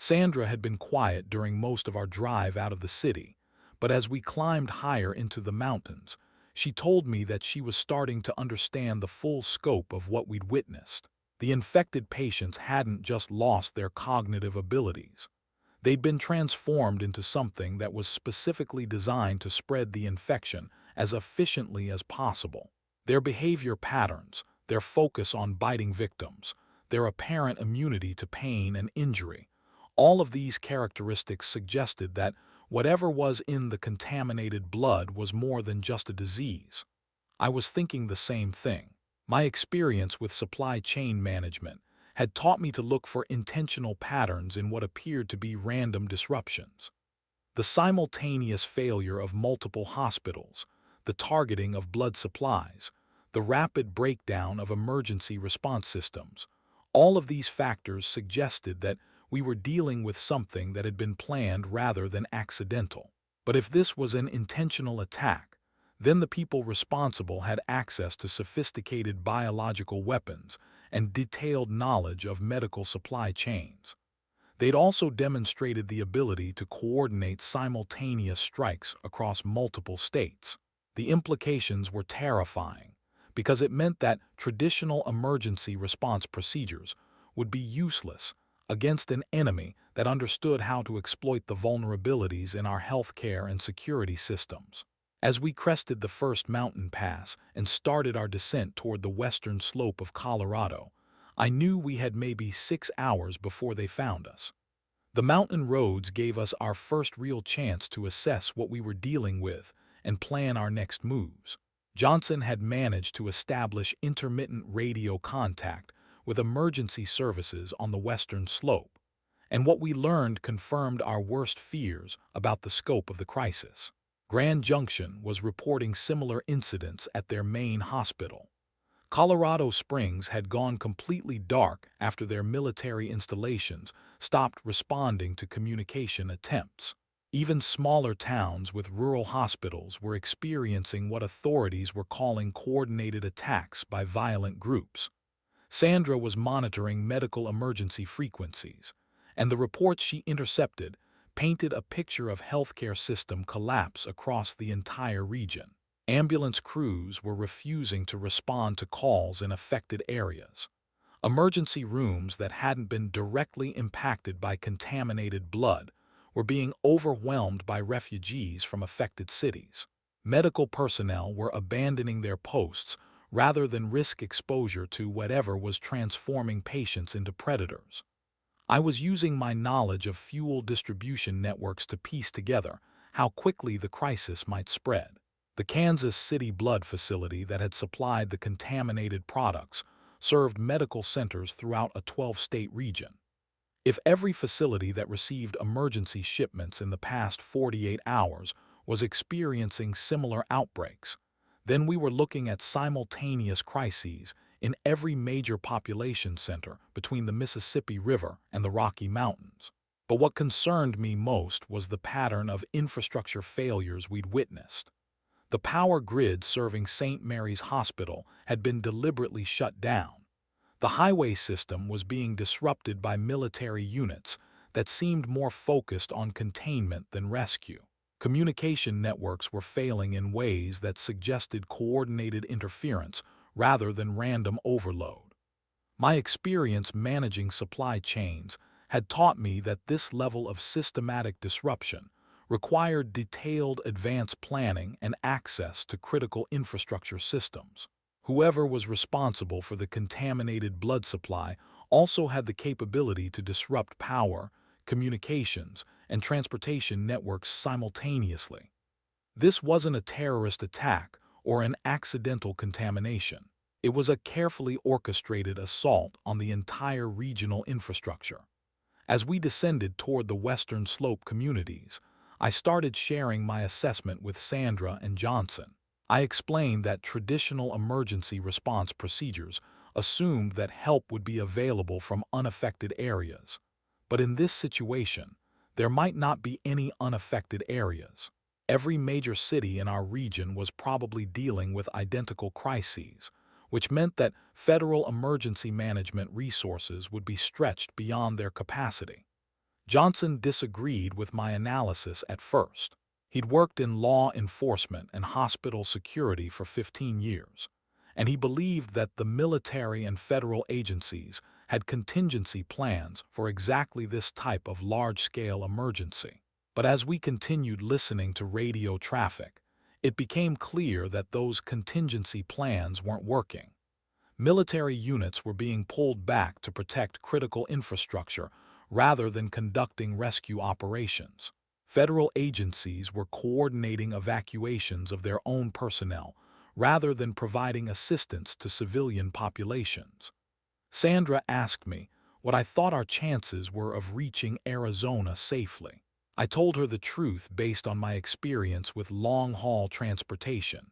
Sandra had been quiet during most of our drive out of the city, but as we climbed higher into the mountains, she told me that she was starting to understand the full scope of what we'd witnessed. The infected patients hadn't just lost their cognitive abilities. They'd been transformed into something that was specifically designed to spread the infection as efficiently as possible. Their behavior patterns, their focus on biting victims, their apparent immunity to pain and injury, all of these characteristics suggested that whatever was in the contaminated blood was more than just a disease. I was thinking the same thing. My experience with supply chain management had taught me to look for intentional patterns in what appeared to be random disruptions. The simultaneous failure of multiple hospitals, the targeting of blood supplies, the rapid breakdown of emergency response systems, all of these factors suggested that we were dealing with something that had been planned rather than accidental. But if this was an intentional attack, then the people responsible had access to sophisticated biological weapons and detailed knowledge of medical supply chains. They'd also demonstrated the ability to coordinate simultaneous strikes across multiple states. The implications were terrifying, because it meant that traditional emergency response procedures would be useless against an enemy that understood how to exploit the vulnerabilities in our healthcare and security systems. As we crested the first mountain pass and started our descent toward the western slope of Colorado, I knew we had maybe 6 hours before they found us. The mountain roads gave us our first real chance to assess what we were dealing with and plan our next moves. Johnson had managed to establish intermittent radio contact with emergency services on the western slope, and what we learned confirmed our worst fears about the scope of the crisis. Grand Junction was reporting similar incidents at their main hospital. Colorado Springs had gone completely dark after their military installations stopped responding to communication attempts. Even smaller towns with rural hospitals were experiencing what authorities were calling coordinated attacks by violent groups. Sandra was monitoring medical emergency frequencies, and the reports she intercepted painted a picture of healthcare system collapse across the entire region. Ambulance crews were refusing to respond to calls in affected areas. Emergency rooms that hadn't been directly impacted by contaminated blood were being overwhelmed by refugees from affected cities. Medical personnel were abandoning their posts rather than risk exposure to whatever was transforming patients into predators. I was using my knowledge of fuel distribution networks to piece together how quickly the crisis might spread. The Kansas City blood facility that had supplied the contaminated products served medical centers throughout a 12-state region. If every facility that received emergency shipments in the past 48 hours was experiencing similar outbreaks, then we were looking at simultaneous crises in every major population center between the Mississippi River and the Rocky Mountains. But what concerned me most was the pattern of infrastructure failures we'd witnessed. The power grid serving St. Mary's Hospital had been deliberately shut down. The highway system was being disrupted by military units that seemed more focused on containment than rescue. Communication networks were failing in ways that suggested coordinated interference rather than random overload. My experience managing supply chains had taught me that this level of systematic disruption required detailed advanced planning and access to critical infrastructure systems. Whoever was responsible for the contaminated blood supply also had the capability to disrupt power, communications, and transportation networks simultaneously. This wasn't a terrorist attack or an accidental contamination. It was a carefully orchestrated assault on the entire regional infrastructure. As we descended toward the Western Slope communities, I started sharing my assessment with Sandra and Johnson. I explained that traditional emergency response procedures assumed that help would be available from unaffected areas. But in this situation, there might not be any unaffected areas. Every major city in our region was probably dealing with identical crises, which meant that federal emergency management resources would be stretched beyond their capacity. Johnson disagreed with my analysis at first. He'd worked in law enforcement and hospital security for 15 years, and he believed that the military and federal agencies had contingency plans for exactly this type of large-scale emergency. But as we continued listening to radio traffic, it became clear that those contingency plans weren't working. Military units were being pulled back to protect critical infrastructure rather than conducting rescue operations. Federal agencies were coordinating evacuations of their own personnel rather than providing assistance to civilian populations. Sandra asked me what I thought our chances were of reaching Arizona safely. I told her the truth based on my experience with long-haul transportation.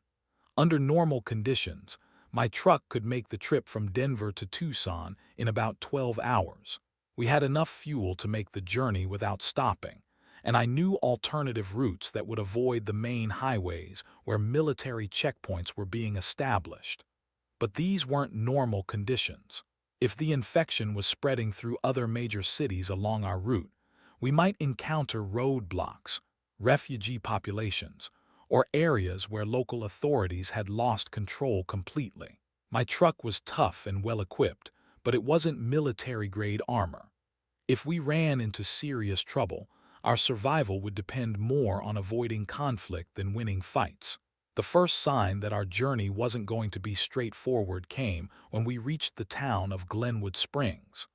Under normal conditions, my truck could make the trip from Denver to Tucson in about 12 hours. We had enough fuel to make the journey without stopping, and I knew alternative routes that would avoid the main highways where military checkpoints were being established. But these weren't normal conditions. If the infection was spreading through other major cities along our route, we might encounter roadblocks, refugee populations, or areas where local authorities had lost control completely. My truck was tough and well-equipped, but it wasn't military-grade armor. If we ran into serious trouble, our survival would depend more on avoiding conflict than winning fights. The first sign that our journey wasn't going to be straightforward came when we reached the town of Glenwood Springs.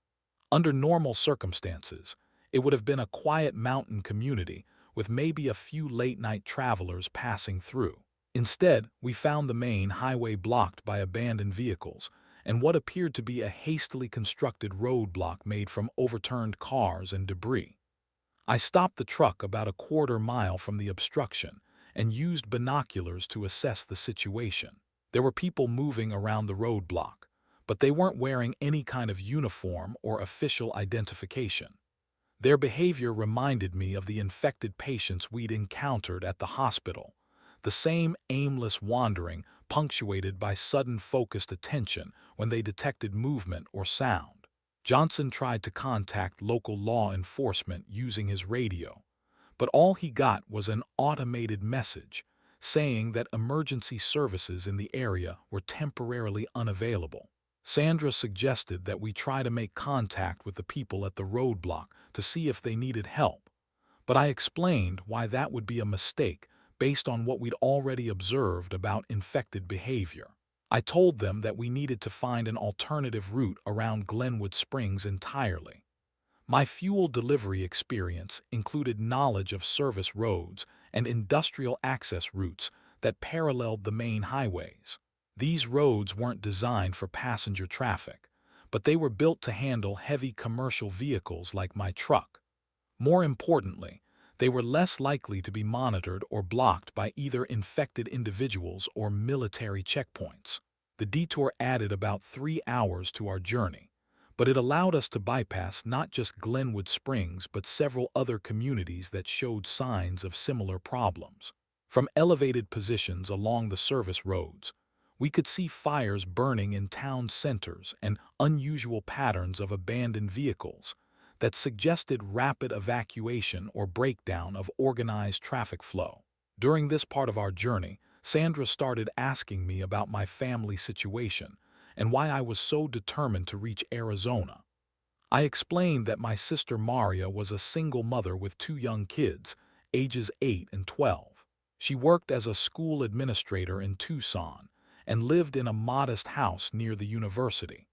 Under normal circumstances, it would have been a quiet mountain community with maybe a few late-night travelers passing through. Instead, we found the main highway blocked by abandoned vehicles and what appeared to be a hastily constructed roadblock made from overturned cars and debris. I stopped the truck about a quarter-mile from the obstruction and used binoculars to assess the situation. There were people moving around the roadblock, but they weren't wearing any kind of uniform or official identification. Their behavior reminded me of the infected patients we'd encountered at the hospital, the same aimless wandering punctuated by sudden focused attention when they detected movement or sound. Johnson tried to contact local law enforcement using his radio, but all he got was an automated message saying that emergency services in the area were temporarily unavailable. Sandra suggested that we try to make contact with the people at the roadblock to see if they needed help, but I explained why that would be a mistake based on what we'd already observed about infected behavior. I told them that we needed to find an alternative route around Glenwood Springs entirely. My fuel delivery experience included knowledge of service roads and industrial access routes that paralleled the main highways. These roads weren't designed for passenger traffic, but they were built to handle heavy commercial vehicles like my truck. More importantly, they were less likely to be monitored or blocked by either infected individuals or military checkpoints. The detour added about 3 hours to our journey, but it allowed us to bypass not just Glenwood Springs but several other communities that showed signs of similar problems. From elevated positions along the service roads, we could see fires burning in town centers and unusual patterns of abandoned vehicles that suggested rapid evacuation or breakdown of organized traffic flow. During this part of our journey, Sandra started asking me about my family situation and why I was so determined to reach Arizona. I explained that my sister Maria was a single mother with 2 young kids, ages 8 and 12. She worked as a school administrator in Tucson and lived in a modest house near the university.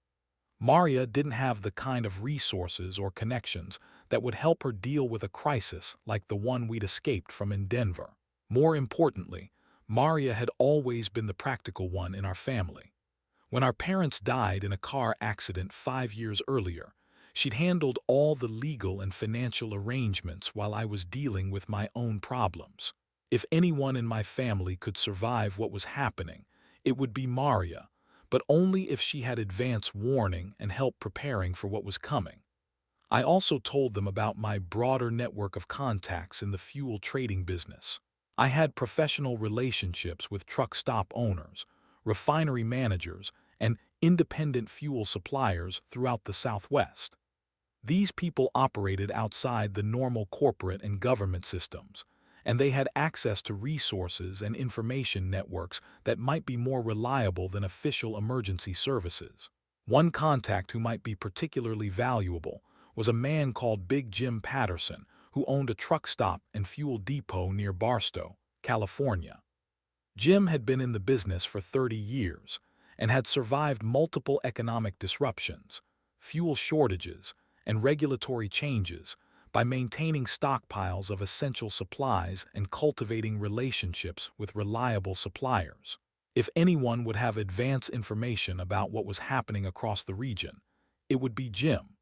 Maria didn't have the kind of resources or connections that would help her deal with a crisis like the one we'd escaped from in Denver. More importantly, Maria had always been the practical one in our family. When our parents died in a car accident 5 years earlier, she'd handled all the legal and financial arrangements while I was dealing with my own problems. If anyone in my family could survive what was happening, it would be Maria, but only if she had advance warning and help preparing for what was coming. I also told them about my broader network of contacts in the fuel trading business. I had professional relationships with truck stop owners, refinery managers, and independent fuel suppliers throughout the Southwest. These people operated outside the normal corporate and government systems, and they had access to resources and information networks that might be more reliable than official emergency services. One contact who might be particularly valuable was a man called Big Jim Patterson, who owned a truck stop and fuel depot near Barstow, California. Jim had been in the business for 30 years and had survived multiple economic disruptions, fuel shortages, and regulatory changes by maintaining stockpiles of essential supplies and cultivating relationships with reliable suppliers. If anyone would have advance information about what was happening across the region, it would be Jim.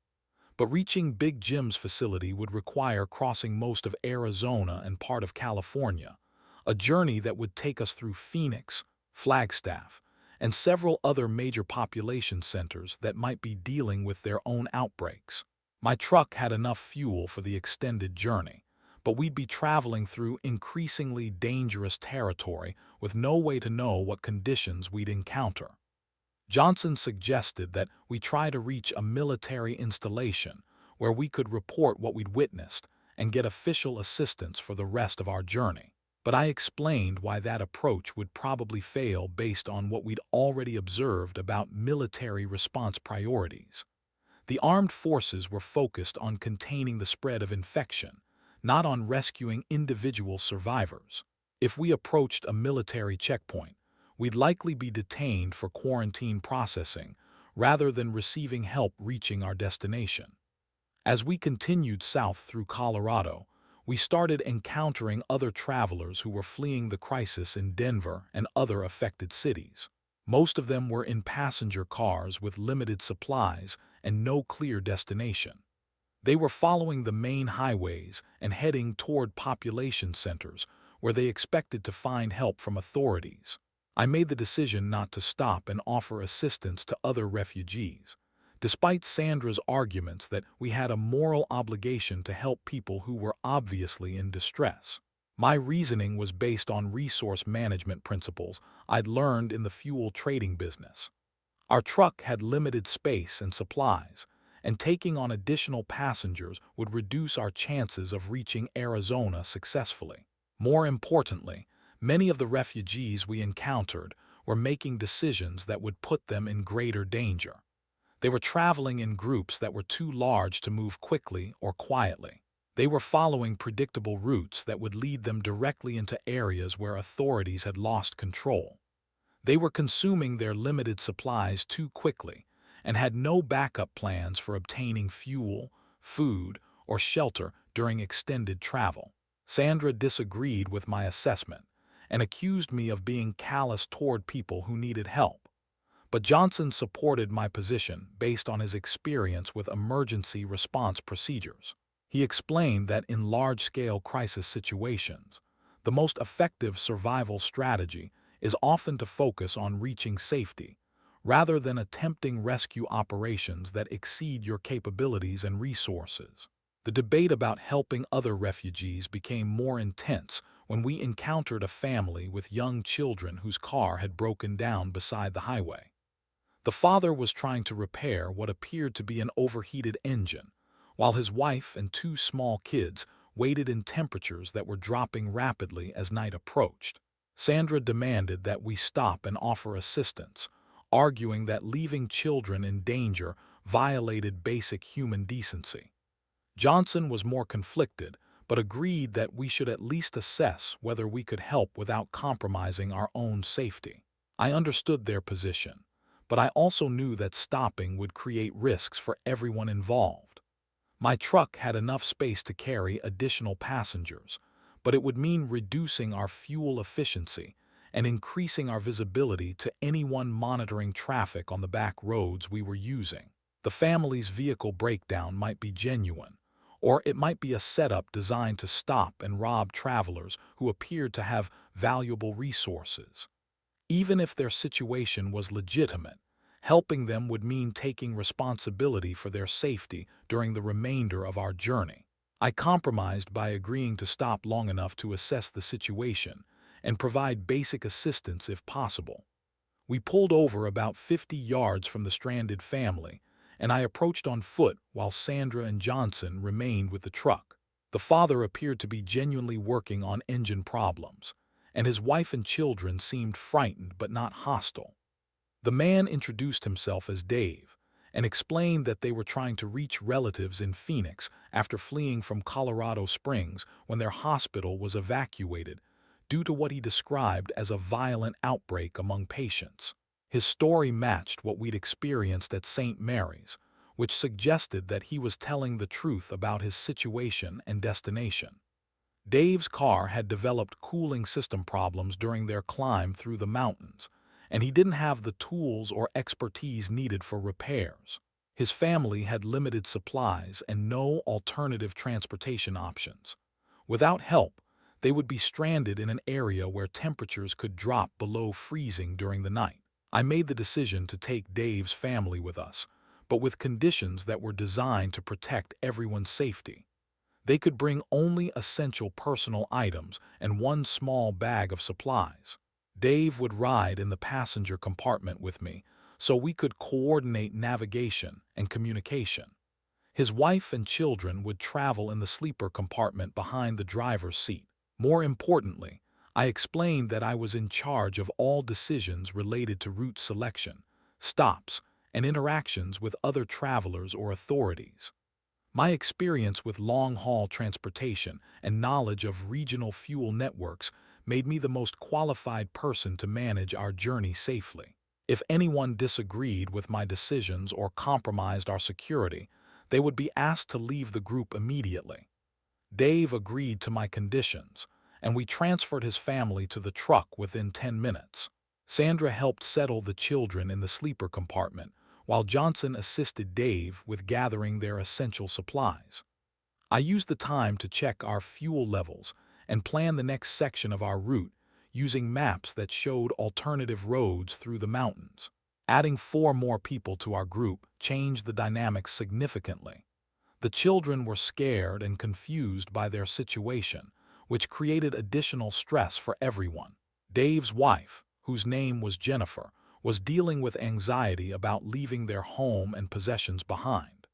But reaching Big Jim's facility would require crossing most of Arizona and part of California, a journey that would take us through Phoenix, Flagstaff, and several other major population centers that might be dealing with their own outbreaks. My truck had enough fuel for the extended journey, but we'd be traveling through increasingly dangerous territory with no way to know what conditions we'd encounter. Johnson suggested that we try to reach a military installation where we could report what we'd witnessed and get official assistance for the rest of our journey. But I explained why that approach would probably fail based on what we'd already observed about military response priorities. The armed forces were focused on containing the spread of infection, not on rescuing individual survivors. If we approached a military checkpoint, we'd likely be detained for quarantine processing rather than receiving help reaching our destination. As we continued south through Colorado, we started encountering other travelers who were fleeing the crisis in Denver and other affected cities. Most of them were in passenger cars with limited supplies and no clear destination. They were following the main highways and heading toward population centers where they expected to find help from authorities. I made the decision not to stop and offer assistance to other refugees, despite Sandra's arguments that we had a moral obligation to help people who were obviously in distress. My reasoning was based on resource management principles I'd learned in the fuel trading business. Our truck had limited space and supplies, and taking on additional passengers would reduce our chances of reaching Arizona successfully. More importantly, many of the refugees we encountered were making decisions that would put them in greater danger. They were traveling in groups that were too large to move quickly or quietly. They were following predictable routes that would lead them directly into areas where authorities had lost control. They were consuming their limited supplies too quickly and had no backup plans for obtaining fuel, food, or shelter during extended travel. Sandra disagreed with my assessment and accused me of being callous toward people who needed help. But Johnson supported my position based on his experience with emergency response procedures. He explained that in large-scale crisis situations, the most effective survival strategy is often to focus on reaching safety, rather than attempting rescue operations that exceed your capabilities and resources. The debate about helping other refugees became more intense when we encountered a family with young children whose car had broken down beside the highway. The father was trying to repair what appeared to be an overheated engine, while his wife and two small kids waited in temperatures that were dropping rapidly as night approached. Sandra demanded that we stop and offer assistance, arguing that leaving children in danger violated basic human decency. Johnson was more conflicted, but agreed that we should at least assess whether we could help without compromising our own safety. I understood their position, but I also knew that stopping would create risks for everyone involved. My truck had enough space to carry additional passengers, but it would mean reducing our fuel efficiency and increasing our visibility to anyone monitoring traffic on the back roads we were using. The family's vehicle breakdown might be genuine, or it might be a setup designed to stop and rob travelers who appeared to have valuable resources. Even if their situation was legitimate, helping them would mean taking responsibility for their safety during the remainder of our journey. I compromised by agreeing to stop long enough to assess the situation and provide basic assistance if possible. We pulled over about 50 yards from the stranded family, and I approached on foot while Sandra and Johnson remained with the truck. The father appeared to be genuinely working on engine problems, and his wife and children seemed frightened but not hostile. The man introduced himself as Dave and explained that they were trying to reach relatives in Phoenix after fleeing from Colorado Springs when their hospital was evacuated due to what he described as a violent outbreak among patients. His story matched what we'd experienced at St. Mary's, which suggested that he was telling the truth about his situation and destination. Dave's car had developed cooling system problems during their climb through the mountains, and he didn't have the tools or expertise needed for repairs. His family had limited supplies and no alternative transportation options. Without help, they would be stranded in an area where temperatures could drop below freezing during the night. I made the decision to take Dave's family with us, but with conditions that were designed to protect everyone's safety. They could bring only essential personal items and one small bag of supplies. Dave would ride in the passenger compartment with me, so we could coordinate navigation and communication. His wife and children would travel in the sleeper compartment behind the driver's seat. More importantly, I explained that I was in charge of all decisions related to route selection, stops, and interactions with other travelers or authorities. My experience with long-haul transportation and knowledge of regional fuel networks made me the most qualified person to manage our journey safely. If anyone disagreed with my decisions or compromised our security, they would be asked to leave the group immediately. Dave agreed to my conditions, and we transferred his family to the truck within 10 minutes. Sandra helped settle the children in the sleeper compartment, while Johnson assisted Dave with gathering their essential supplies. I used the time to check our fuel levels and plan the next section of our route using maps that showed alternative roads through the mountains. Adding 4 more people to our group changed the dynamics significantly. The children were scared and confused by their situation, which created additional stress for everyone. Dave's wife, whose name was Jennifer, was dealing with anxiety about leaving their home and possessions behind.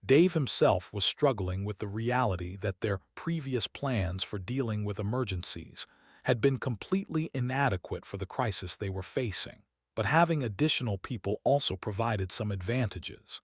Dave himself was struggling with the reality that their previous plans for dealing with emergencies had been completely inadequate for the crisis they were facing. But having additional people also provided some advantages.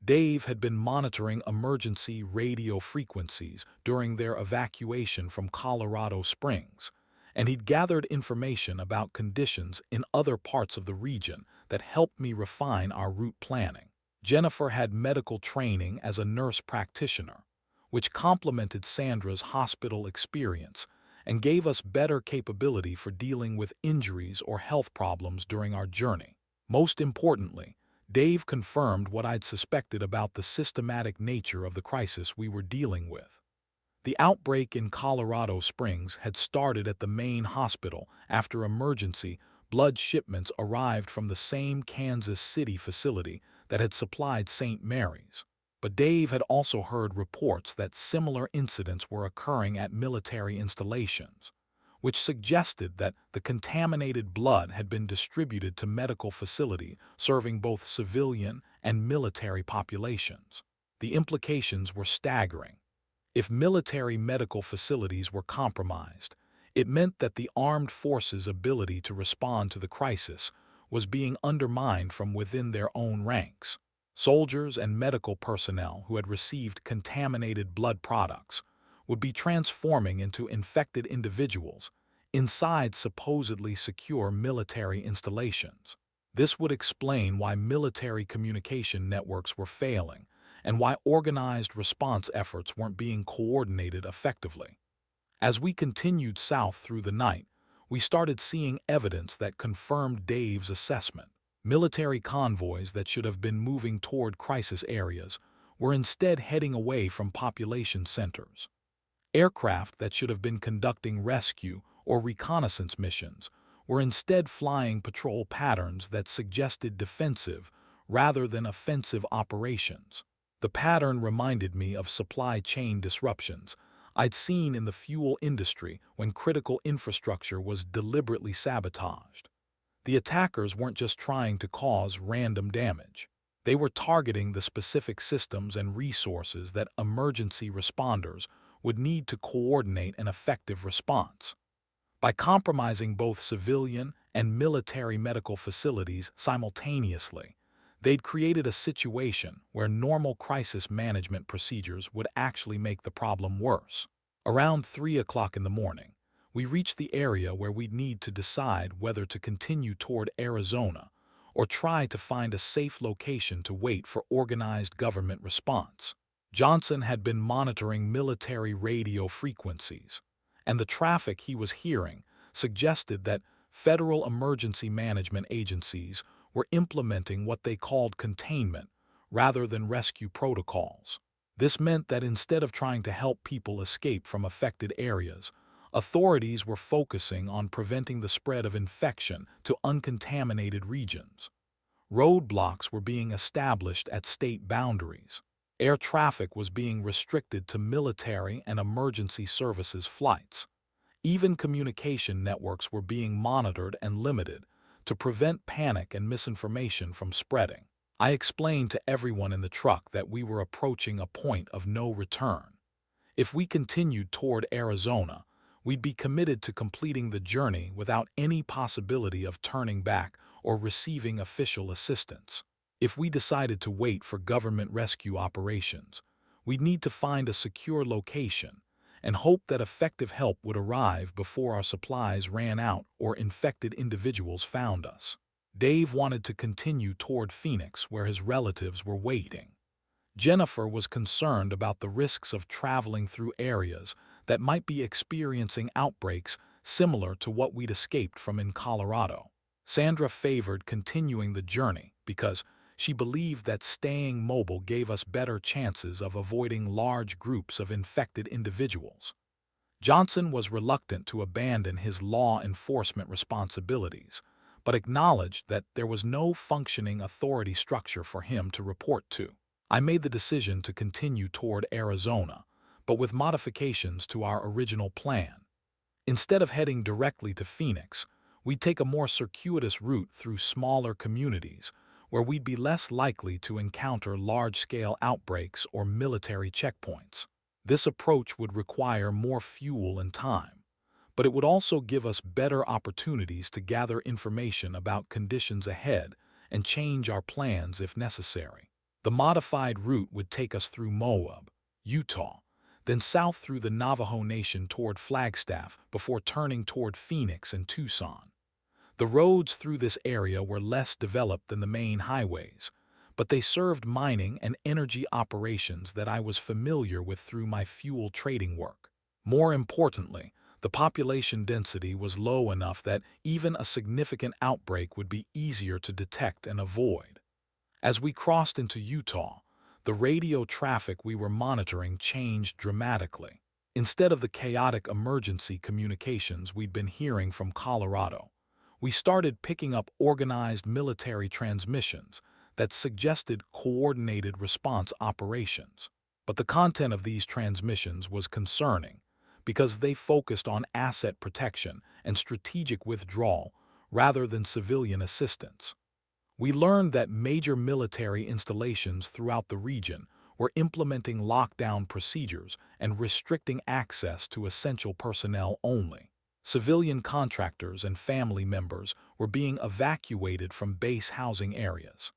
Dave had been monitoring emergency radio frequencies during their evacuation from Colorado Springs, and he'd gathered information about conditions in other parts of the region that helped me refine our route planning. Jennifer had medical training as a nurse practitioner, which complemented Sandra's hospital experience and gave us better capability for dealing with injuries or health problems during our journey. Most importantly, Dave confirmed what I'd suspected about the systematic nature of the crisis we were dealing with. The outbreak in Colorado Springs had started at the main hospital after emergency blood shipments arrived from the same Kansas City facility that had supplied St. Mary's. But Dave had also heard reports that similar incidents were occurring at military installations, which suggested that the contaminated blood had been distributed to medical facilities serving both civilian and military populations. The implications were staggering. If military medical facilities were compromised, it meant that the armed forces' ability to respond to the crisis was being undermined from within their own ranks. Soldiers and medical personnel who had received contaminated blood products would be transforming into infected individuals inside supposedly secure military installations. This would explain why military communication networks were failing and why organized response efforts weren't being coordinated effectively. As we continued south through the night, we started seeing evidence that confirmed Dave's assessment. Military convoys that should have been moving toward crisis areas were instead heading away from population centers. Aircraft that should have been conducting rescue or reconnaissance missions were instead flying patrol patterns that suggested defensive rather than offensive operations. The pattern reminded me of supply chain disruptions I'd seen in the fuel industry when critical infrastructure was deliberately sabotaged. The attackers weren't just trying to cause random damage. They were targeting the specific systems and resources that emergency responders would need to coordinate an effective response. By compromising both civilian and military medical facilities simultaneously, they'd created a situation where normal crisis management procedures would actually make the problem worse. Around 3 o'clock in the morning, we reached the area where we'd need to decide whether to continue toward Arizona or try to find a safe location to wait for organized government response. Johnson had been monitoring military radio frequencies, and the traffic he was hearing suggested that federal emergency management agencies were implementing what they called containment rather than rescue protocols. This meant that instead of trying to help people escape from affected areas, authorities were focusing on preventing the spread of infection to uncontaminated regions. Roadblocks were being established at state boundaries. Air traffic was being restricted to military and emergency services flights. Even communication networks were being monitored and limited to prevent panic and misinformation from spreading. I explained to everyone in the truck that we were approaching a point of no return. If we continued toward Arizona, we'd be committed to completing the journey without any possibility of turning back or receiving official assistance. If we decided to wait for government rescue operations, we'd need to find a secure location and hope that effective help would arrive before our supplies ran out or infected individuals found us. Dave wanted to continue toward Phoenix, where his relatives were waiting. Jennifer was concerned about the risks of traveling through areas that might be experiencing outbreaks similar to what we'd escaped from in Colorado. Sandra favored continuing the journey because she believed that staying mobile gave us better chances of avoiding large groups of infected individuals. Johnson was reluctant to abandon his law enforcement responsibilities, but acknowledged that there was no functioning authority structure for him to report to. I made the decision to continue toward Arizona, but with modifications to our original plan. Instead of heading directly to Phoenix, we'd take a more circuitous route through smaller communities where we'd be less likely to encounter large-scale outbreaks or military checkpoints. This approach would require more fuel and time, but it would also give us better opportunities to gather information about conditions ahead and change our plans if necessary. The modified route would take us through Moab, Utah, then south through the Navajo Nation toward Flagstaff before turning toward Phoenix and Tucson. The roads through this area were less developed than the main highways, but they served mining and energy operations that I was familiar with through my fuel trading work. More importantly, The population density was low enough that even a significant outbreak would be easier to detect and avoid. As we crossed into Utah, the radio traffic we were monitoring changed dramatically. Instead of the chaotic emergency communications we'd been hearing from Colorado, we started picking up organized military transmissions that suggested coordinated response operations. But the content of these transmissions was concerning because they focused on asset protection and strategic withdrawal rather than civilian assistance. We learned that major military installations throughout the region were implementing lockdown procedures and restricting access to essential personnel only. Civilian contractors and family members were being evacuated from base housing areas.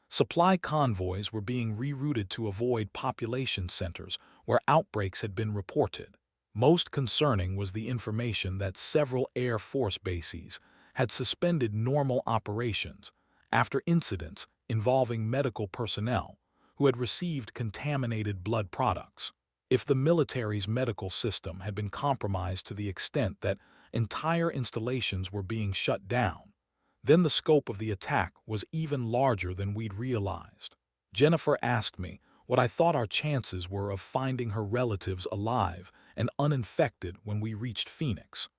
Supply convoys were being rerouted to avoid population centers where outbreaks had been reported. Most concerning was the information that several Air Force bases had suspended normal operations after incidents involving medical personnel who had received contaminated blood products. If the military's medical system had been compromised to the extent that entire installations were being shut down, then the scope of the attack was even larger than we'd realized. Jennifer asked me what I thought our chances were of finding her relatives alive and uninfected when we reached Phoenix.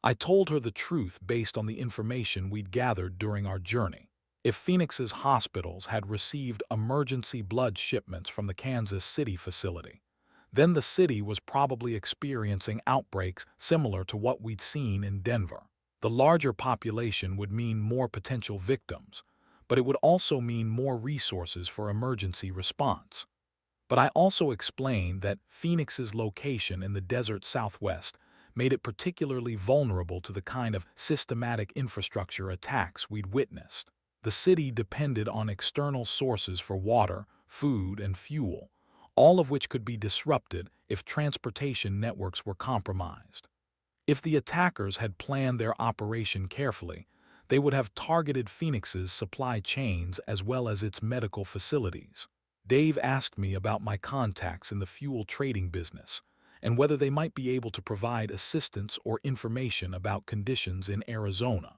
I told her the truth based on the information we'd gathered during our journey. If Phoenix's hospitals had received emergency blood shipments from the Kansas City facility, then the city was probably experiencing outbreaks similar to what we'd seen in Denver. The larger population would mean more potential victims, but it would also mean more resources for emergency response. But I also explained that Phoenix's location in the desert Southwest made it particularly vulnerable to the kind of systematic infrastructure attacks we'd witnessed. The city depended on external sources for water, food, and fuel, all of which could be disrupted if transportation networks were compromised. If the attackers had planned their operation carefully, they would have targeted Phoenix's supply chains as well as its medical facilities. Dave asked me about my contacts in the fuel trading business and whether they might be able to provide assistance or information about conditions in Arizona.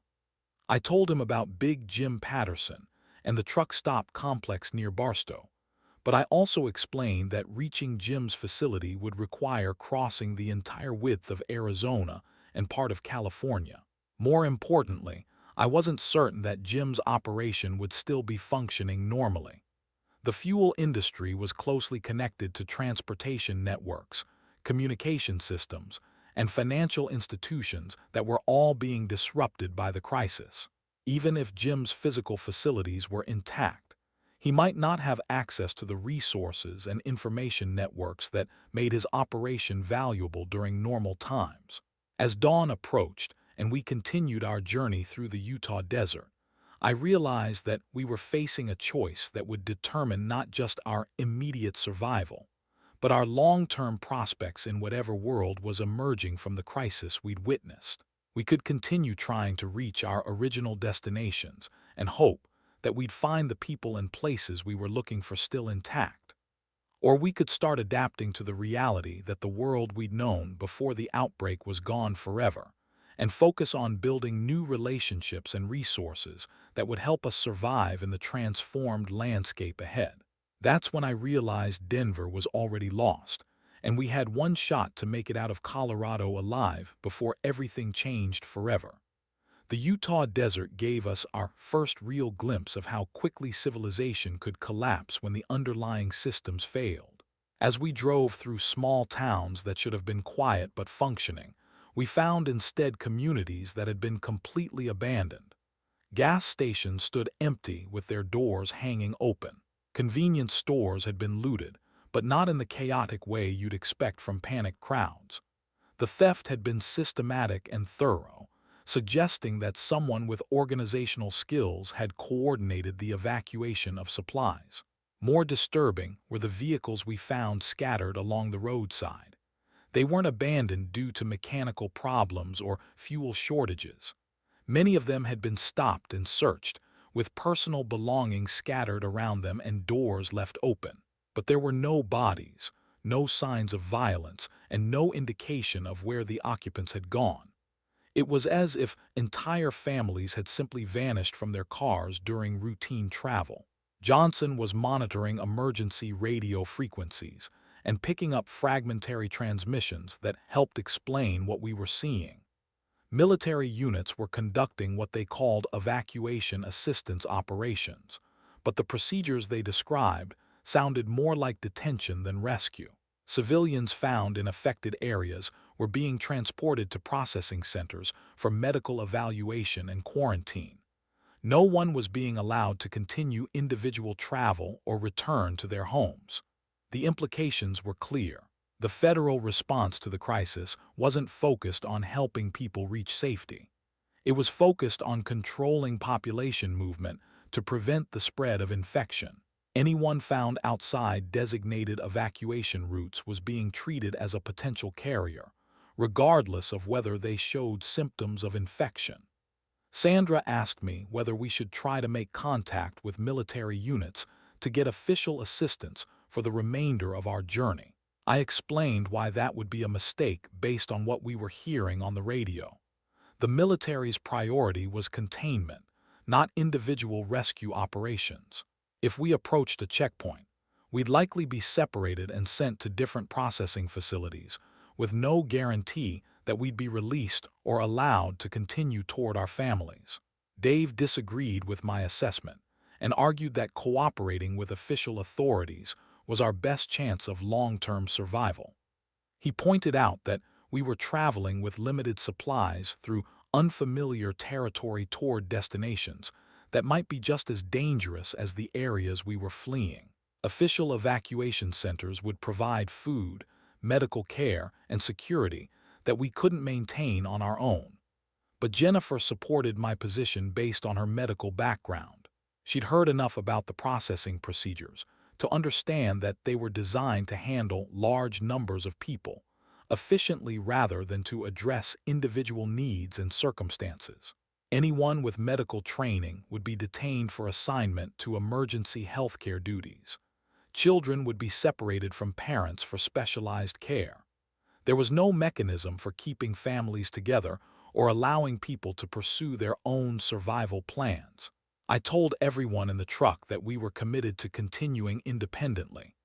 I told him about Big Jim Patterson and the truck stop complex near Barstow, but I also explained that reaching Jim's facility would require crossing the entire width of Arizona and part of California. More importantly, I wasn't certain that Jim's operation would still be functioning normally. The fuel industry was closely connected to transportation networks, communication systems, and financial institutions that were all being disrupted by the crisis. Even if Jim's physical facilities were intact, he might not have access to the resources and information networks that made his operation valuable during normal times. As dawn approached and we continued our journey through the Utah desert, I realized that we were facing a choice that would determine not just our immediate survival, but our long-term prospects in whatever world was emerging from the crisis we'd witnessed. We could continue trying to reach our original destinations and hope that we'd find the people and places we were looking for still intact. Or we could start adapting to the reality that the world we'd known before the outbreak was gone forever, and focus on building new relationships and resources that would help us survive in the transformed landscape ahead. That's when I realized Denver was already lost, and we had one shot to make it out of Colorado alive before everything changed forever. The Utah desert gave us our first real glimpse of how quickly civilization could collapse when the underlying systems failed. As we drove through small towns that should have been quiet but functioning, we found instead communities that had been completely abandoned. Gas stations stood empty with their doors hanging open. Convenience stores had been looted, but not in the chaotic way you'd expect from panicked crowds. The theft had been systematic and thorough, suggesting that someone with organizational skills had coordinated the evacuation of supplies. More disturbing were the vehicles we found scattered along the roadside. They weren't abandoned due to mechanical problems or fuel shortages. Many of them had been stopped and searched, with personal belongings scattered around them and doors left open. But there were no bodies, no signs of violence, and no indication of where the occupants had gone. It was as if entire families had simply vanished from their cars during routine travel. Johnson was monitoring emergency radio frequencies and picking up fragmentary transmissions that helped explain what we were seeing. Military units were conducting what they called evacuation assistance operations, but the procedures they described sounded more like detention than rescue. Civilians found in affected areas were being transported to processing centers for medical evaluation and quarantine. No one was being allowed to continue individual travel or return to their homes. The implications were clear. The federal response to the crisis wasn't focused on helping people reach safety. It was focused on controlling population movement to prevent the spread of infection. Anyone found outside designated evacuation routes was being treated as a potential carrier, regardless of whether they showed symptoms of infection. Sandra asked me whether we should try to make contact with military units to get official assistance for the remainder of our journey. I explained why that would be a mistake based on what we were hearing on the radio. The military's priority was containment, not individual rescue operations. If we approached a checkpoint, we'd likely be separated and sent to different processing facilities, with no guarantee that we'd be released or allowed to continue toward our families. Dave disagreed with my assessment and argued that cooperating with official authorities was our best chance of long-term survival. He pointed out that we were traveling with limited supplies through unfamiliar territory toward destinations that might be just as dangerous as the areas we were fleeing. Official evacuation centers would provide food, medical care, and security that we couldn't maintain on our own. But Jennifer supported my position based on her medical background. She'd heard enough about the processing procedures to understand that they were designed to handle large numbers of people efficiently rather than to address individual needs and circumstances. Anyone with medical training would be detained for assignment to emergency healthcare duties. Children would be separated from parents for specialized care. There was no mechanism for keeping families together or allowing people to pursue their own survival plans. I told everyone in the truck that we were committed to continuing independently,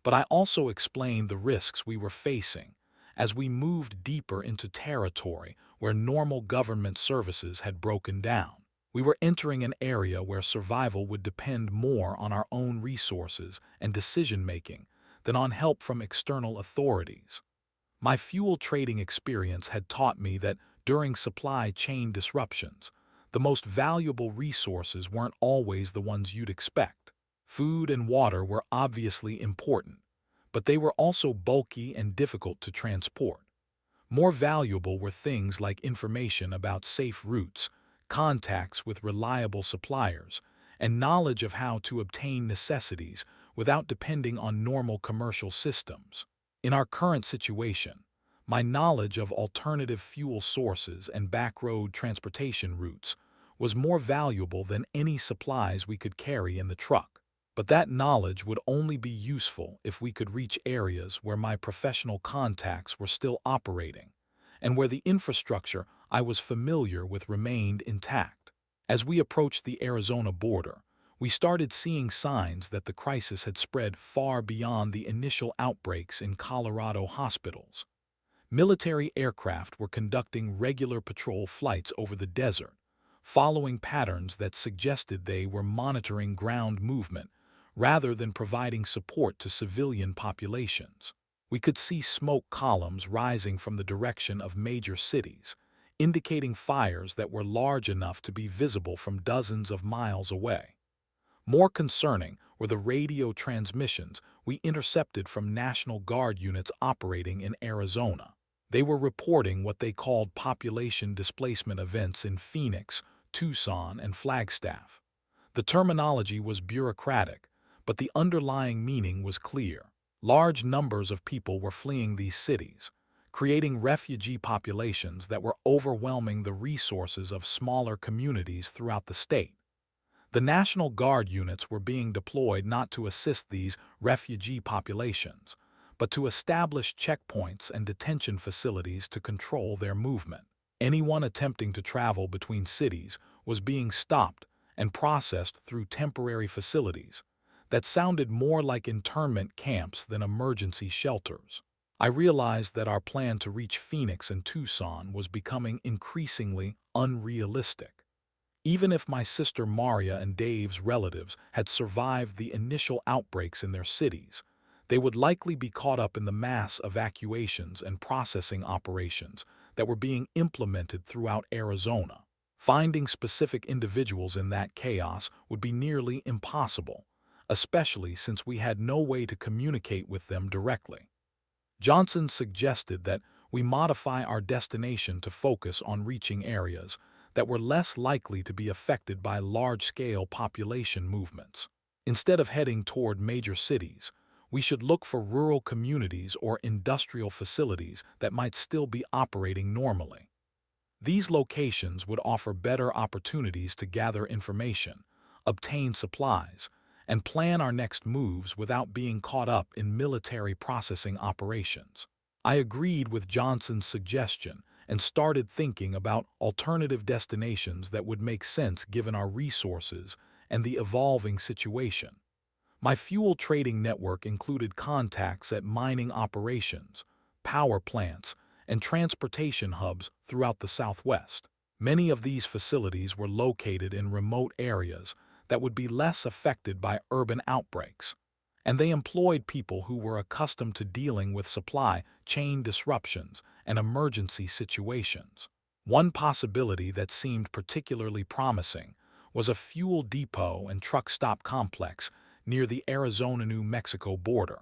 but I also explained the risks we were facing as we moved deeper into territory where normal government services had broken down. We were entering an area where survival would depend more on our own resources and decision-making than on help from external authorities. My fuel trading experience had taught me that during supply chain disruptions, the most valuable resources weren't always the ones you'd expect. Food and water were obviously important, but they were also bulky and difficult to transport. More valuable were things like information about safe routes, contacts with reliable suppliers, and knowledge of how to obtain necessities without depending on normal commercial systems. In our current situation, my knowledge of alternative fuel sources and backroad transportation routes was more valuable than any supplies we could carry in the truck. But that knowledge would only be useful if we could reach areas where my professional contacts were still operating and where the infrastructure I was familiar with remained intact. As we approached the Arizona border, we started seeing signs that the crisis had spread far beyond the initial outbreaks in Colorado hospitals. Military aircraft were conducting regular patrol flights over the desert, following patterns that suggested they were monitoring ground movement rather than providing support to civilian populations. We could see smoke columns rising from the direction of major cities, indicating fires that were large enough to be visible from dozens of miles away. More concerning were the radio transmissions we intercepted from National Guard units operating in Arizona. They were reporting what they called population displacement events in Phoenix, Tucson, and Flagstaff. The terminology was bureaucratic, but the underlying meaning was clear. Large numbers of people were fleeing these cities, creating refugee populations that were overwhelming the resources of smaller communities throughout the state. The National Guard units were being deployed not to assist these refugee populations, but to establish checkpoints and detention facilities to control their movement. Anyone attempting to travel between cities was being stopped and processed through temporary facilities that sounded more like internment camps than emergency shelters. I realized that our plan to reach Phoenix and Tucson was becoming increasingly unrealistic. Even if my sister Maria and Dave's relatives had survived the initial outbreaks in their cities, they would likely be caught up in the mass evacuations and processing operations that were being implemented throughout Arizona. Finding specific individuals in that chaos would be nearly impossible, especially since we had no way to communicate with them directly. Johnson suggested that we modify our destination to focus on reaching areas that were less likely to be affected by large-scale population movements. Instead of heading toward major cities, we should look for rural communities or industrial facilities that might still be operating normally. These locations would offer better opportunities to gather information, obtain supplies, and plan our next moves without being caught up in military processing operations. I agreed with Johnson's suggestion and started thinking about alternative destinations that would make sense given our resources and the evolving situation. My fuel trading network included contacts at mining operations, power plants, and transportation hubs throughout the Southwest. Many of these facilities were located in remote areas that would be less affected by urban outbreaks, and they employed people who were accustomed to dealing with supply chain disruptions and emergency situations. One possibility that seemed particularly promising was a fuel depot and truck stop complex near the Arizona-New Mexico border.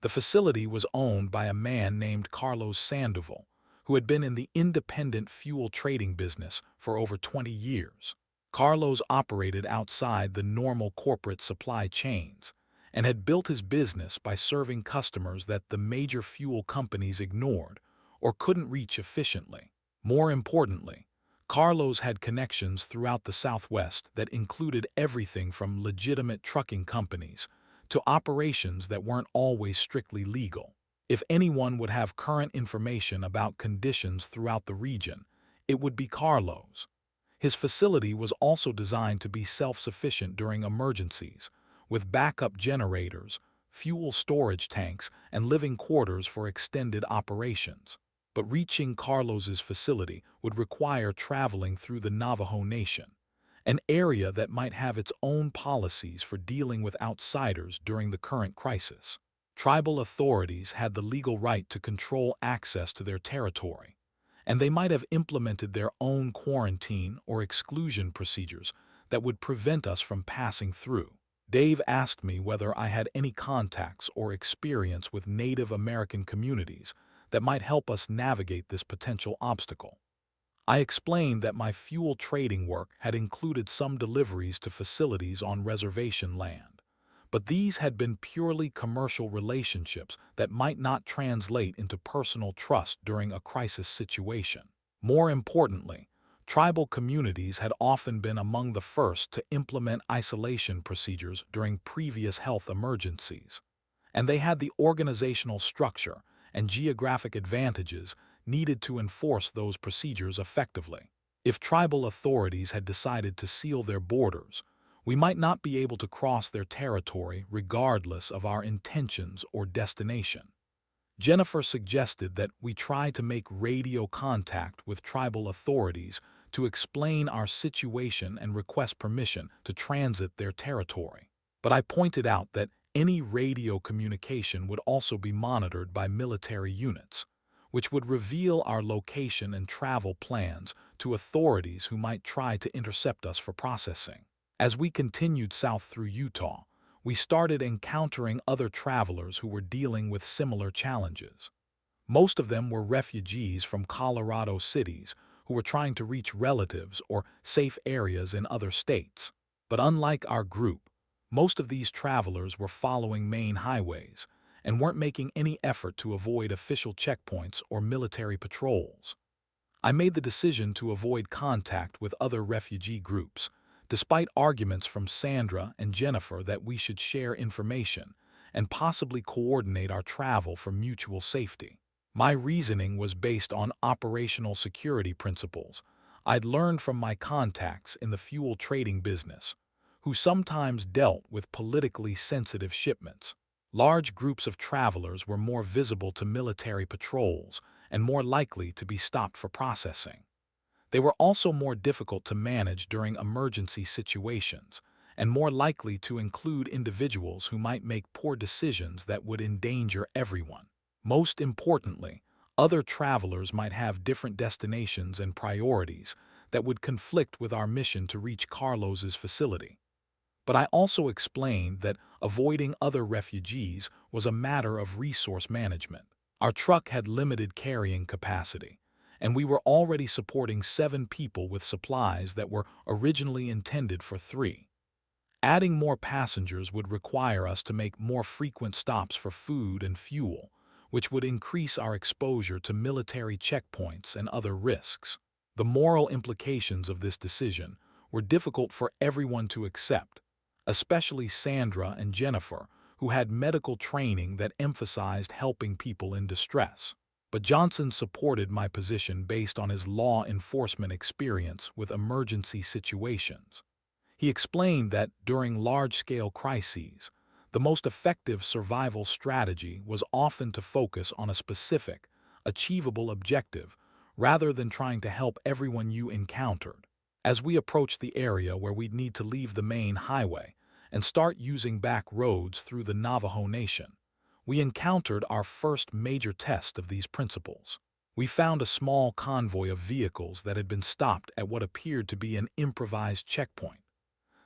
The facility was owned by a man named Carlos Sandoval, who had been in the independent fuel trading business for over 20 years. Carlos operated outside the normal corporate supply chains and had built his business by serving customers that the major fuel companies ignored or couldn't reach efficiently. More importantly, Carlos had connections throughout the Southwest that included everything from legitimate trucking companies to operations that weren't always strictly legal. If anyone would have current information about conditions throughout the region, it would be Carlos. His facility was also designed to be self-sufficient during emergencies, with backup generators, fuel storage tanks, and living quarters for extended operations. But reaching Carlos's facility would require traveling through the Navajo Nation, an area that might have its own policies for dealing with outsiders during the current crisis. Tribal authorities had the legal right to control access to their territory, and they might have implemented their own quarantine or exclusion procedures that would prevent us from passing through. Dave asked me whether I had any contacts or experience with Native American communities that might help us navigate this potential obstacle. I explained that my fuel trading work had included some deliveries to facilities on reservation land, but these had been purely commercial relationships that might not translate into personal trust during a crisis situation. More importantly, tribal communities had often been among the first to implement isolation procedures during previous health emergencies, and they had the organizational structure and geographic advantages needed to enforce those procedures effectively. If tribal authorities had decided to seal their borders, we might not be able to cross their territory regardless of our intentions or destination. Jennifer suggested that we try to make radio contact with tribal authorities to explain our situation and request permission to transit their territory. But I pointed out that any radio communication would also be monitored by military units, which would reveal our location and travel plans to authorities who might try to intercept us for processing. As we continued south through Utah, we started encountering other travelers who were dealing with similar challenges. Most of them were refugees from Colorado cities who were trying to reach relatives or safe areas in other states. But unlike our group, most of these travelers were following main highways and weren't making any effort to avoid official checkpoints or military patrols. I made the decision to avoid contact with other refugee groups, despite arguments from Sandra and Jennifer that we should share information and possibly coordinate our travel for mutual safety. My reasoning was based on operational security principles I'd learned from my contacts in the fuel trading business, who sometimes dealt with politically sensitive shipments. Large groups of travelers were more visible to military patrols and more likely to be stopped for processing. They were also more difficult to manage during emergency situations and more likely to include individuals who might make poor decisions that would endanger everyone. Most importantly, other travelers might have different destinations and priorities that would conflict with our mission to reach Carlos's facility. But I also explained that avoiding other refugees was a matter of resource management. Our truck had limited carrying capacity, and we were already supporting 7 people with supplies that were originally intended for 3. Adding more passengers would require us to make more frequent stops for food and fuel, which would increase our exposure to military checkpoints and other risks. The moral implications of this decision were difficult for everyone to accept, especially Sandra and Jennifer, who had medical training that emphasized helping people in distress. But Johnson supported my position based on his law enforcement experience with emergency situations. He explained that during large-scale crises, the most effective survival strategy was often to focus on a specific, achievable objective rather than trying to help everyone you encountered. As we approached the area where we'd need to leave the main highway and start using back roads through the Navajo Nation, we encountered our first major test of these principles. We found a small convoy of vehicles that had been stopped at what appeared to be an improvised checkpoint.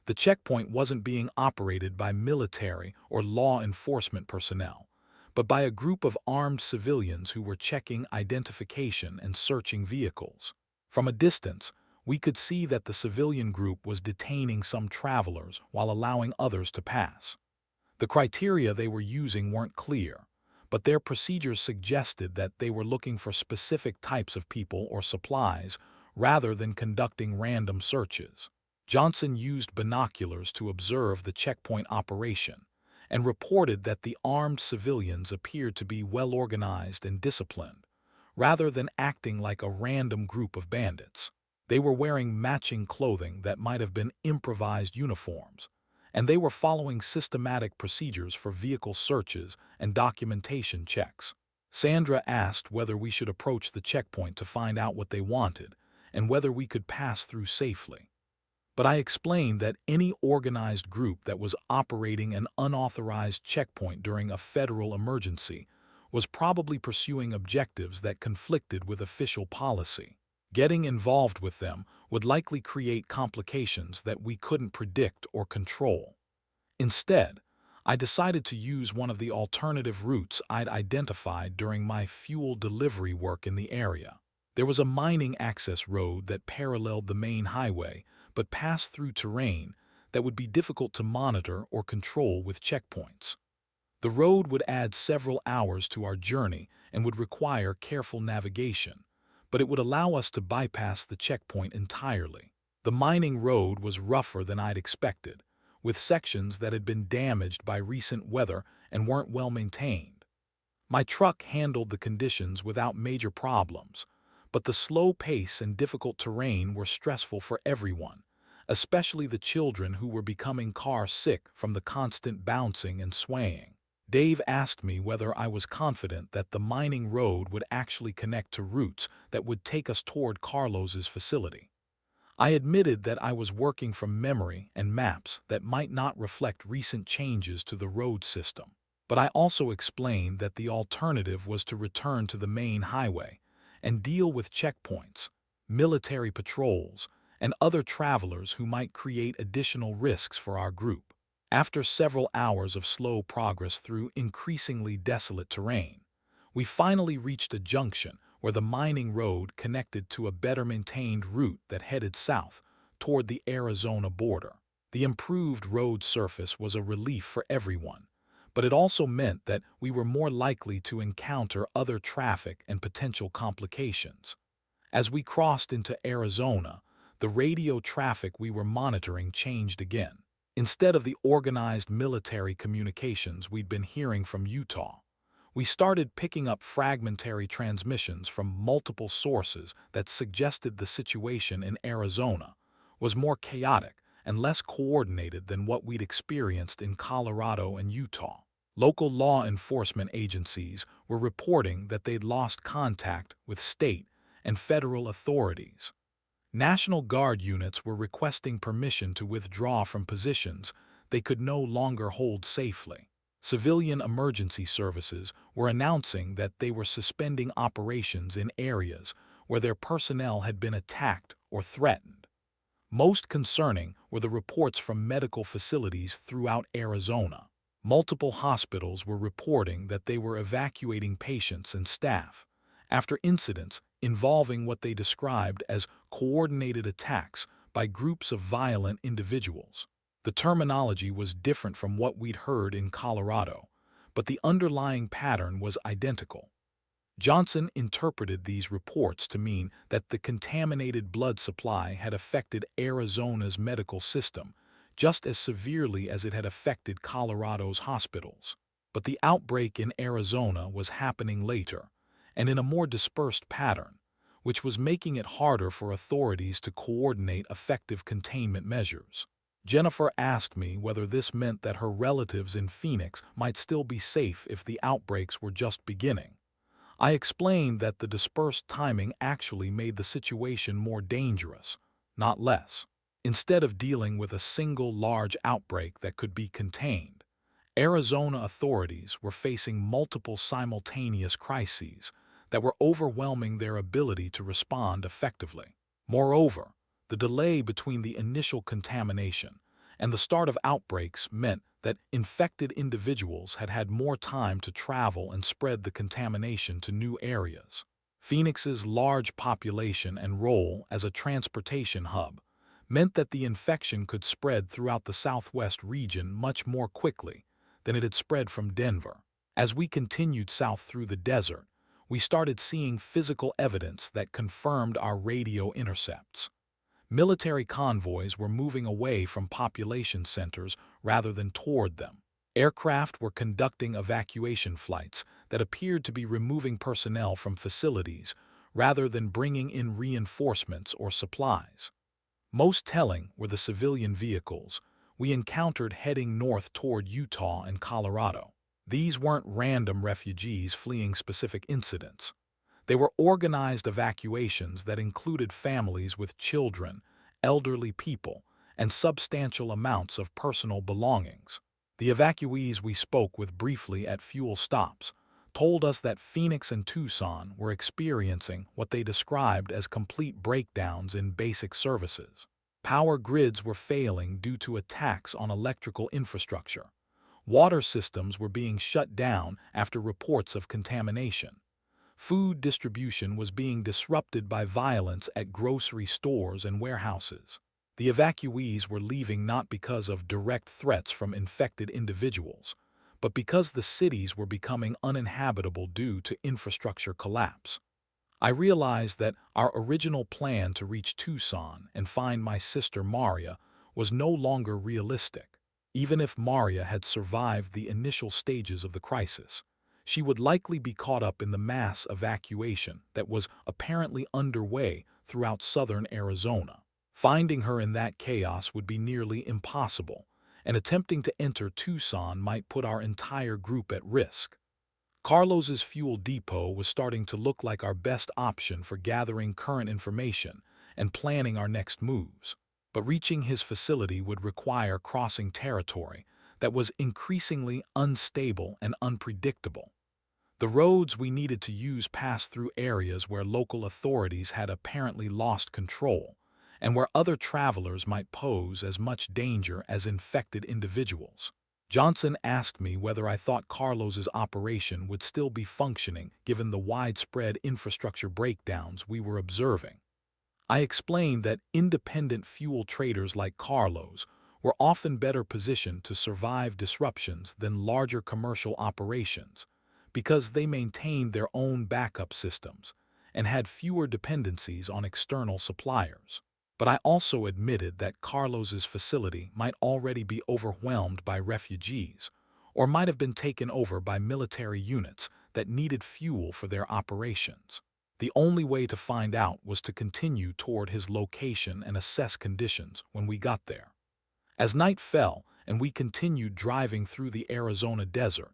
The checkpoint wasn't being operated by military or law enforcement personnel, but by a group of armed civilians who were checking identification and searching vehicles. From a distance, we could see that the civilian group was detaining some travelers while allowing others to pass. The criteria they were using weren't clear, but their procedures suggested that they were looking for specific types of people or supplies rather than conducting random searches. Johnson used binoculars to observe the checkpoint operation and reported that the armed civilians appeared to be well-organized and disciplined, rather than acting like a random group of bandits. They were wearing matching clothing that might have been improvised uniforms, and they were following systematic procedures for vehicle searches and documentation checks. Sandra asked whether we should approach the checkpoint to find out what they wanted and whether we could pass through safely. But I explained that any organized group that was operating an unauthorized checkpoint during a federal emergency was probably pursuing objectives that conflicted with official policy. Getting involved with them would likely create complications that we couldn't predict or control. Instead, I decided to use one of the alternative routes I'd identified during my fuel delivery work in the area. There was a mining access road that paralleled the main highway but passed through terrain that would be difficult to monitor or control with checkpoints. The road would add several hours to our journey and would require careful navigation, but it would allow us to bypass the checkpoint entirely. The mining road was rougher than I'd expected, with sections that had been damaged by recent weather and weren't well maintained. My truck handled the conditions without major problems, but the slow pace and difficult terrain were stressful for everyone, especially the children who were becoming car sick from the constant bouncing and swaying. Dave asked me whether I was confident that the mining road would actually connect to routes that would take us toward Carlos's facility. I admitted that I was working from memory and maps that might not reflect recent changes to the road system. But I also explained that the alternative was to return to the main highway and deal with checkpoints, military patrols, and other travelers who might create additional risks for our group. After several hours of slow progress through increasingly desolate terrain, we finally reached a junction where the mining road connected to a better-maintained route that headed south toward the Arizona border. The improved road surface was a relief for everyone, but it also meant that we were more likely to encounter other traffic and potential complications. As we crossed into Arizona, the radio traffic we were monitoring changed again. Instead of the organized military communications we'd been hearing from Utah, we started picking up fragmentary transmissions from multiple sources that suggested the situation in Arizona was more chaotic and less coordinated than what we'd experienced in Colorado and Utah. Local law enforcement agencies were reporting that they'd lost contact with state and federal authorities. National Guard units were requesting permission to withdraw from positions they could no longer hold safely. Civilian emergency services were announcing that they were suspending operations in areas where their personnel had been attacked or threatened. Most concerning were the reports from medical facilities throughout Arizona. Multiple hospitals were reporting that they were evacuating patients and staff after incidents involving what they described as coordinated attacks by groups of violent individuals. The terminology was different from what we'd heard in Colorado, but the underlying pattern was identical. Johnson interpreted these reports to mean that the contaminated blood supply had affected Arizona's medical system just as severely as it had affected Colorado's hospitals. But the outbreak in Arizona was happening later, and in a more dispersed pattern, which was making it harder for authorities to coordinate effective containment measures. Jennifer asked me whether this meant that her relatives in Phoenix might still be safe if the outbreaks were just beginning. I explained that the dispersed timing actually made the situation more dangerous, not less. Instead of dealing with a single large outbreak that could be contained, Arizona authorities were facing multiple simultaneous crises that were overwhelming their ability to respond effectively. Moreover, the delay between the initial contamination and the start of outbreaks meant that infected individuals had had more time to travel and spread the contamination to new areas. Phoenix's large population and role as a transportation hub meant that the infection could spread throughout the southwest region much more quickly than it had spread from Denver. As we continued south through the desert, we started seeing physical evidence that confirmed our radio intercepts. Military convoys were moving away from population centers rather than toward them. Aircraft were conducting evacuation flights that appeared to be removing personnel from facilities rather than bringing in reinforcements or supplies. Most telling were the civilian vehicles we encountered heading north toward Utah and Colorado. These weren't random refugees fleeing specific incidents. They were organized evacuations that included families with children, elderly people, and substantial amounts of personal belongings. The evacuees we spoke with briefly at fuel stops told us that Phoenix and Tucson were experiencing what they described as complete breakdowns in basic services. Power grids were failing due to attacks on electrical infrastructure. Water systems were being shut down after reports of contamination. Food distribution was being disrupted by violence at grocery stores and warehouses. The evacuees were leaving not because of direct threats from infected individuals, but because the cities were becoming uninhabitable due to infrastructure collapse. I realized that our original plan to reach Tucson and find my sister Maria was no longer realistic. Even if Maria had survived the initial stages of the crisis, she would likely be caught up in the mass evacuation that was apparently underway throughout southern Arizona. Finding her in that chaos would be nearly impossible, and attempting to enter Tucson might put our entire group at risk. Carlos's fuel depot was starting to look like our best option for gathering current information and planning our next moves. But reaching his facility would require crossing territory that was increasingly unstable and unpredictable. The roads we needed to use passed through areas where local authorities had apparently lost control, and where other travelers might pose as much danger as infected individuals. Johnson asked me whether I thought Carlos's operation would still be functioning given the widespread infrastructure breakdowns we were observing. I explained that independent fuel traders like Carlos were often better positioned to survive disruptions than larger commercial operations because they maintained their own backup systems and had fewer dependencies on external suppliers. But I also admitted that Carlos's facility might already be overwhelmed by refugees, or might have been taken over by military units that needed fuel for their operations. The only way to find out was to continue toward his location and assess conditions when we got there. As night fell and we continued driving through the Arizona desert,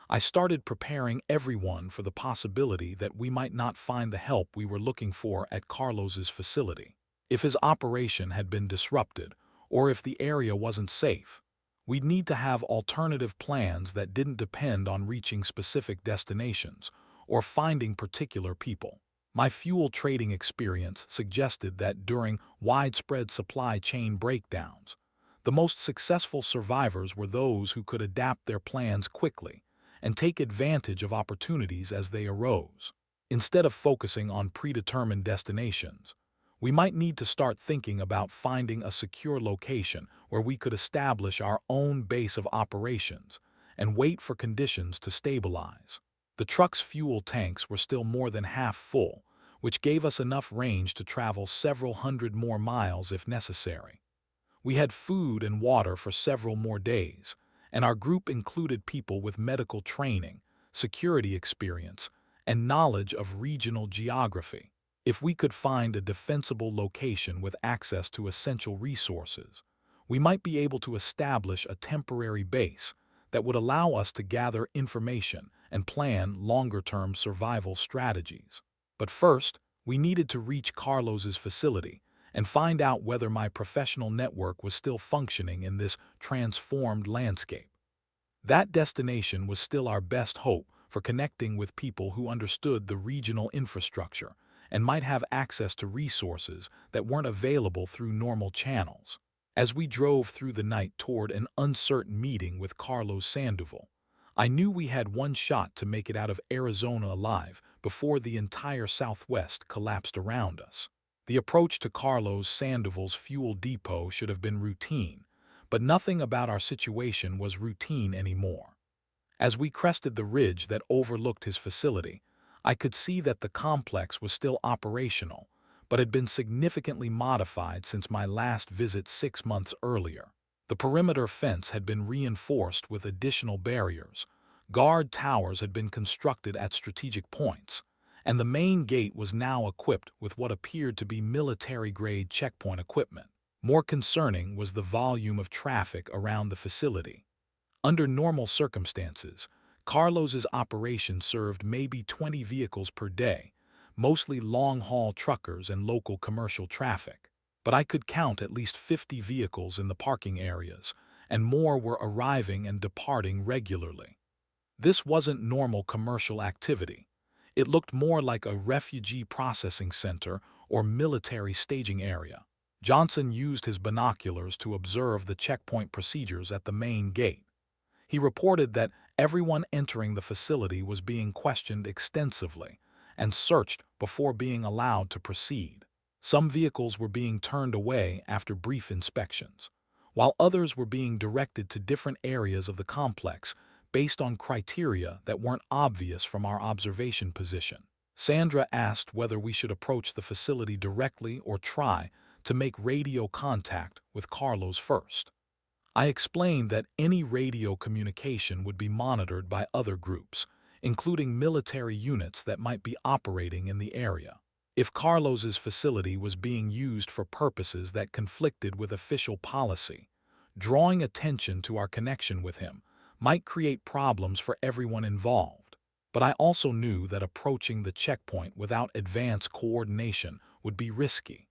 I started preparing everyone for the possibility that we might not find the help we were looking for at Carlos's facility. If his operation had been disrupted, or if the area wasn't safe, we'd need to have alternative plans that didn't depend on reaching specific destinations or finding particular people. My fuel trading experience suggested that during widespread supply chain breakdowns, the most successful survivors were those who could adapt their plans quickly and take advantage of opportunities as they arose. Instead of focusing on predetermined destinations, we might need to start thinking about finding a secure location where we could establish our own base of operations and wait for conditions to stabilize. The truck's fuel tanks were still more than half full, which gave us enough range to travel several hundred more miles if necessary. We had food and water for several more days, and our group included people with medical training, security experience, and knowledge of regional geography. If we could find a defensible location with access to essential resources, we might be able to establish a temporary base that would allow us to gather information and plan longer-term survival strategies. But first, we needed to reach Carlos's facility and find out whether my professional network was still functioning in this transformed landscape. That destination was still our best hope for connecting with people who understood the regional infrastructure and might have access to resources that weren't available through normal channels. As we drove through the night toward an uncertain meeting with Carlos Sandoval, I knew we had one shot to make it out of Arizona alive before the entire Southwest collapsed around us. The approach to Carlos Sandoval's fuel depot should have been routine, but nothing about our situation was routine anymore. As we crested the ridge that overlooked his facility, I could see that the complex was still operational, but had been significantly modified since my last visit 6 months earlier. The perimeter fence had been reinforced with additional barriers, guard towers had been constructed at strategic points, and the main gate was now equipped with what appeared to be military-grade checkpoint equipment. More concerning was the volume of traffic around the facility. Under normal circumstances, Carlos's operation served maybe 20 vehicles per day, mostly long-haul truckers and local commercial traffic. But I could count at least 50 vehicles in the parking areas, and more were arriving and departing regularly. This wasn't normal commercial activity. It looked more like a refugee processing center or military staging area. Johnson used his binoculars to observe the checkpoint procedures at the main gate. He reported that everyone entering the facility was being questioned extensively and searched before being allowed to proceed. Some vehicles were being turned away after brief inspections, while others were being directed to different areas of the complex based on criteria that weren't obvious from our observation position. Sandra asked whether we should approach the facility directly or try to make radio contact with Carlos first. I explained that any radio communication would be monitored by other groups, including military units that might be operating in the area. If Carlos's facility was being used for purposes that conflicted with official policy, drawing attention to our connection with him might create problems for everyone involved. But I also knew that approaching the checkpoint without advance coordination would be risky.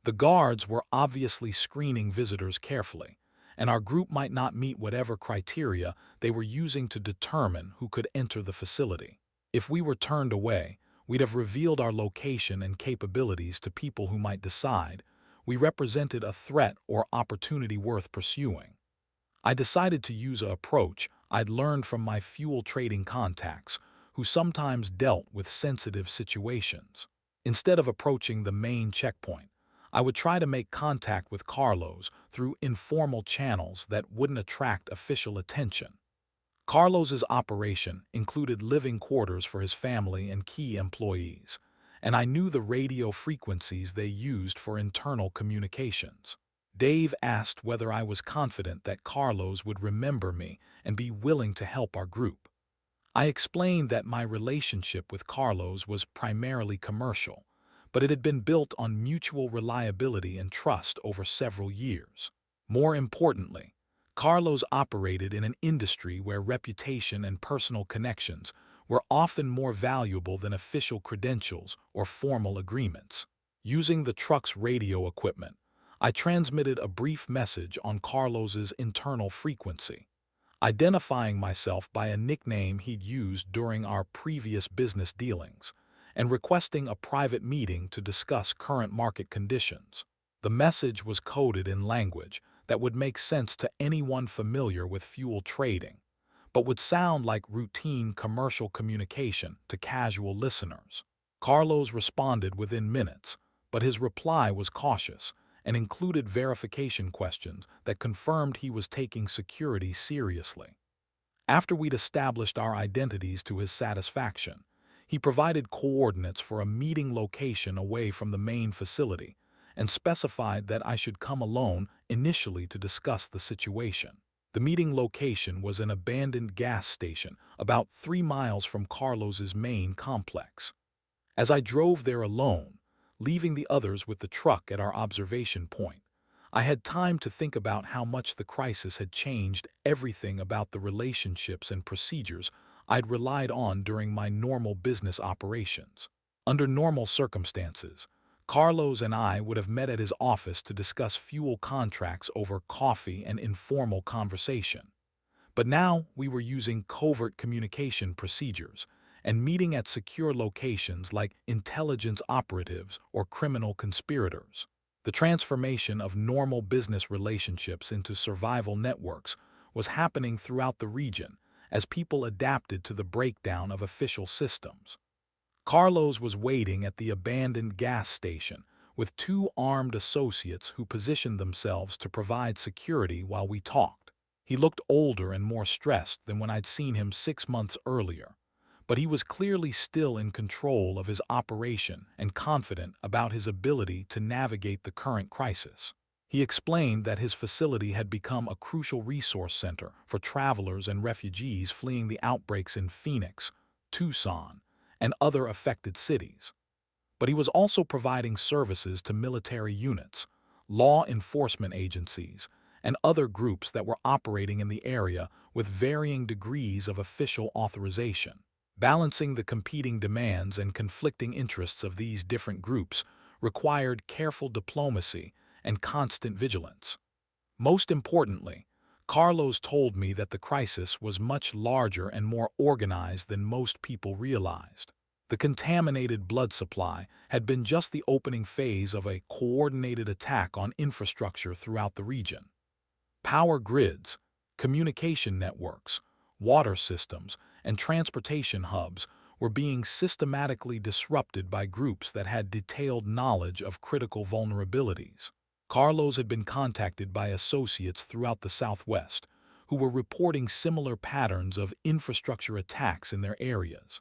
The guards were obviously screening visitors carefully, and our group might not meet whatever criteria they were using to determine who could enter the facility. If we were turned away, we'd have revealed our location and capabilities to people who might decide we represented a threat or opportunity worth pursuing. I decided to use an approach I'd learned from my fuel trading contacts, who sometimes dealt with sensitive situations. Instead of approaching the main checkpoint, I would try to make contact with Carlos through informal channels that wouldn't attract official attention. Carlos's operation included living quarters for his family and key employees, and I knew the radio frequencies they used for internal communications. Dave asked whether I was confident that Carlos would remember me and be willing to help our group. I explained that my relationship with Carlos was primarily commercial, but it had been built on mutual reliability and trust over several years. More importantly, Carlos operated in an industry where reputation and personal connections were often more valuable than official credentials or formal agreements. Using the truck's radio equipment, I transmitted a brief message on Carlos's internal frequency, identifying myself by a nickname he'd used during our previous business dealings, and requesting a private meeting to discuss current market conditions. The message was coded in language that would make sense to anyone familiar with fuel trading, but would sound like routine commercial communication to casual listeners. Carlos responded within minutes, but his reply was cautious and included verification questions that confirmed he was taking security seriously. After we'd established our identities to his satisfaction, he provided coordinates for a meeting location away from the main facility and specified that I should come alone initially to discuss the situation. The meeting location was an abandoned gas station about 3 miles from Carlos's main complex. As I drove there alone, leaving the others with the truck at our observation point, I had time to think about how much the crisis had changed everything about the relationships and procedures I'd relied on during my normal business operations. Under normal circumstances, Carlos and I would have met at his office to discuss fuel contracts over coffee and informal conversation. But now we were using covert communication procedures and meeting at secure locations like intelligence operatives or criminal conspirators. The transformation of normal business relationships into survival networks was happening throughout the region as people adapted to the breakdown of official systems. Carlos was waiting at the abandoned gas station with 2 armed associates who positioned themselves to provide security while we talked. He looked older and more stressed than when I'd seen him 6 months earlier, but he was clearly still in control of his operation and confident about his ability to navigate the current crisis. He explained that his facility had become a crucial resource center for travelers and refugees fleeing the outbreaks in Phoenix, Tucson, and other affected cities. But he was also providing services to military units, law enforcement agencies, and other groups that were operating in the area with varying degrees of official authorization. Balancing the competing demands and conflicting interests of these different groups required careful diplomacy and constant vigilance. Most importantly, Carlos told me that the crisis was much larger and more organized than most people realized. The contaminated blood supply had been just the opening phase of a coordinated attack on infrastructure throughout the region. Power grids, communication networks, water systems, and transportation hubs were being systematically disrupted by groups that had detailed knowledge of critical vulnerabilities. Carlos had been contacted by associates throughout the Southwest who were reporting similar patterns of infrastructure attacks in their areas.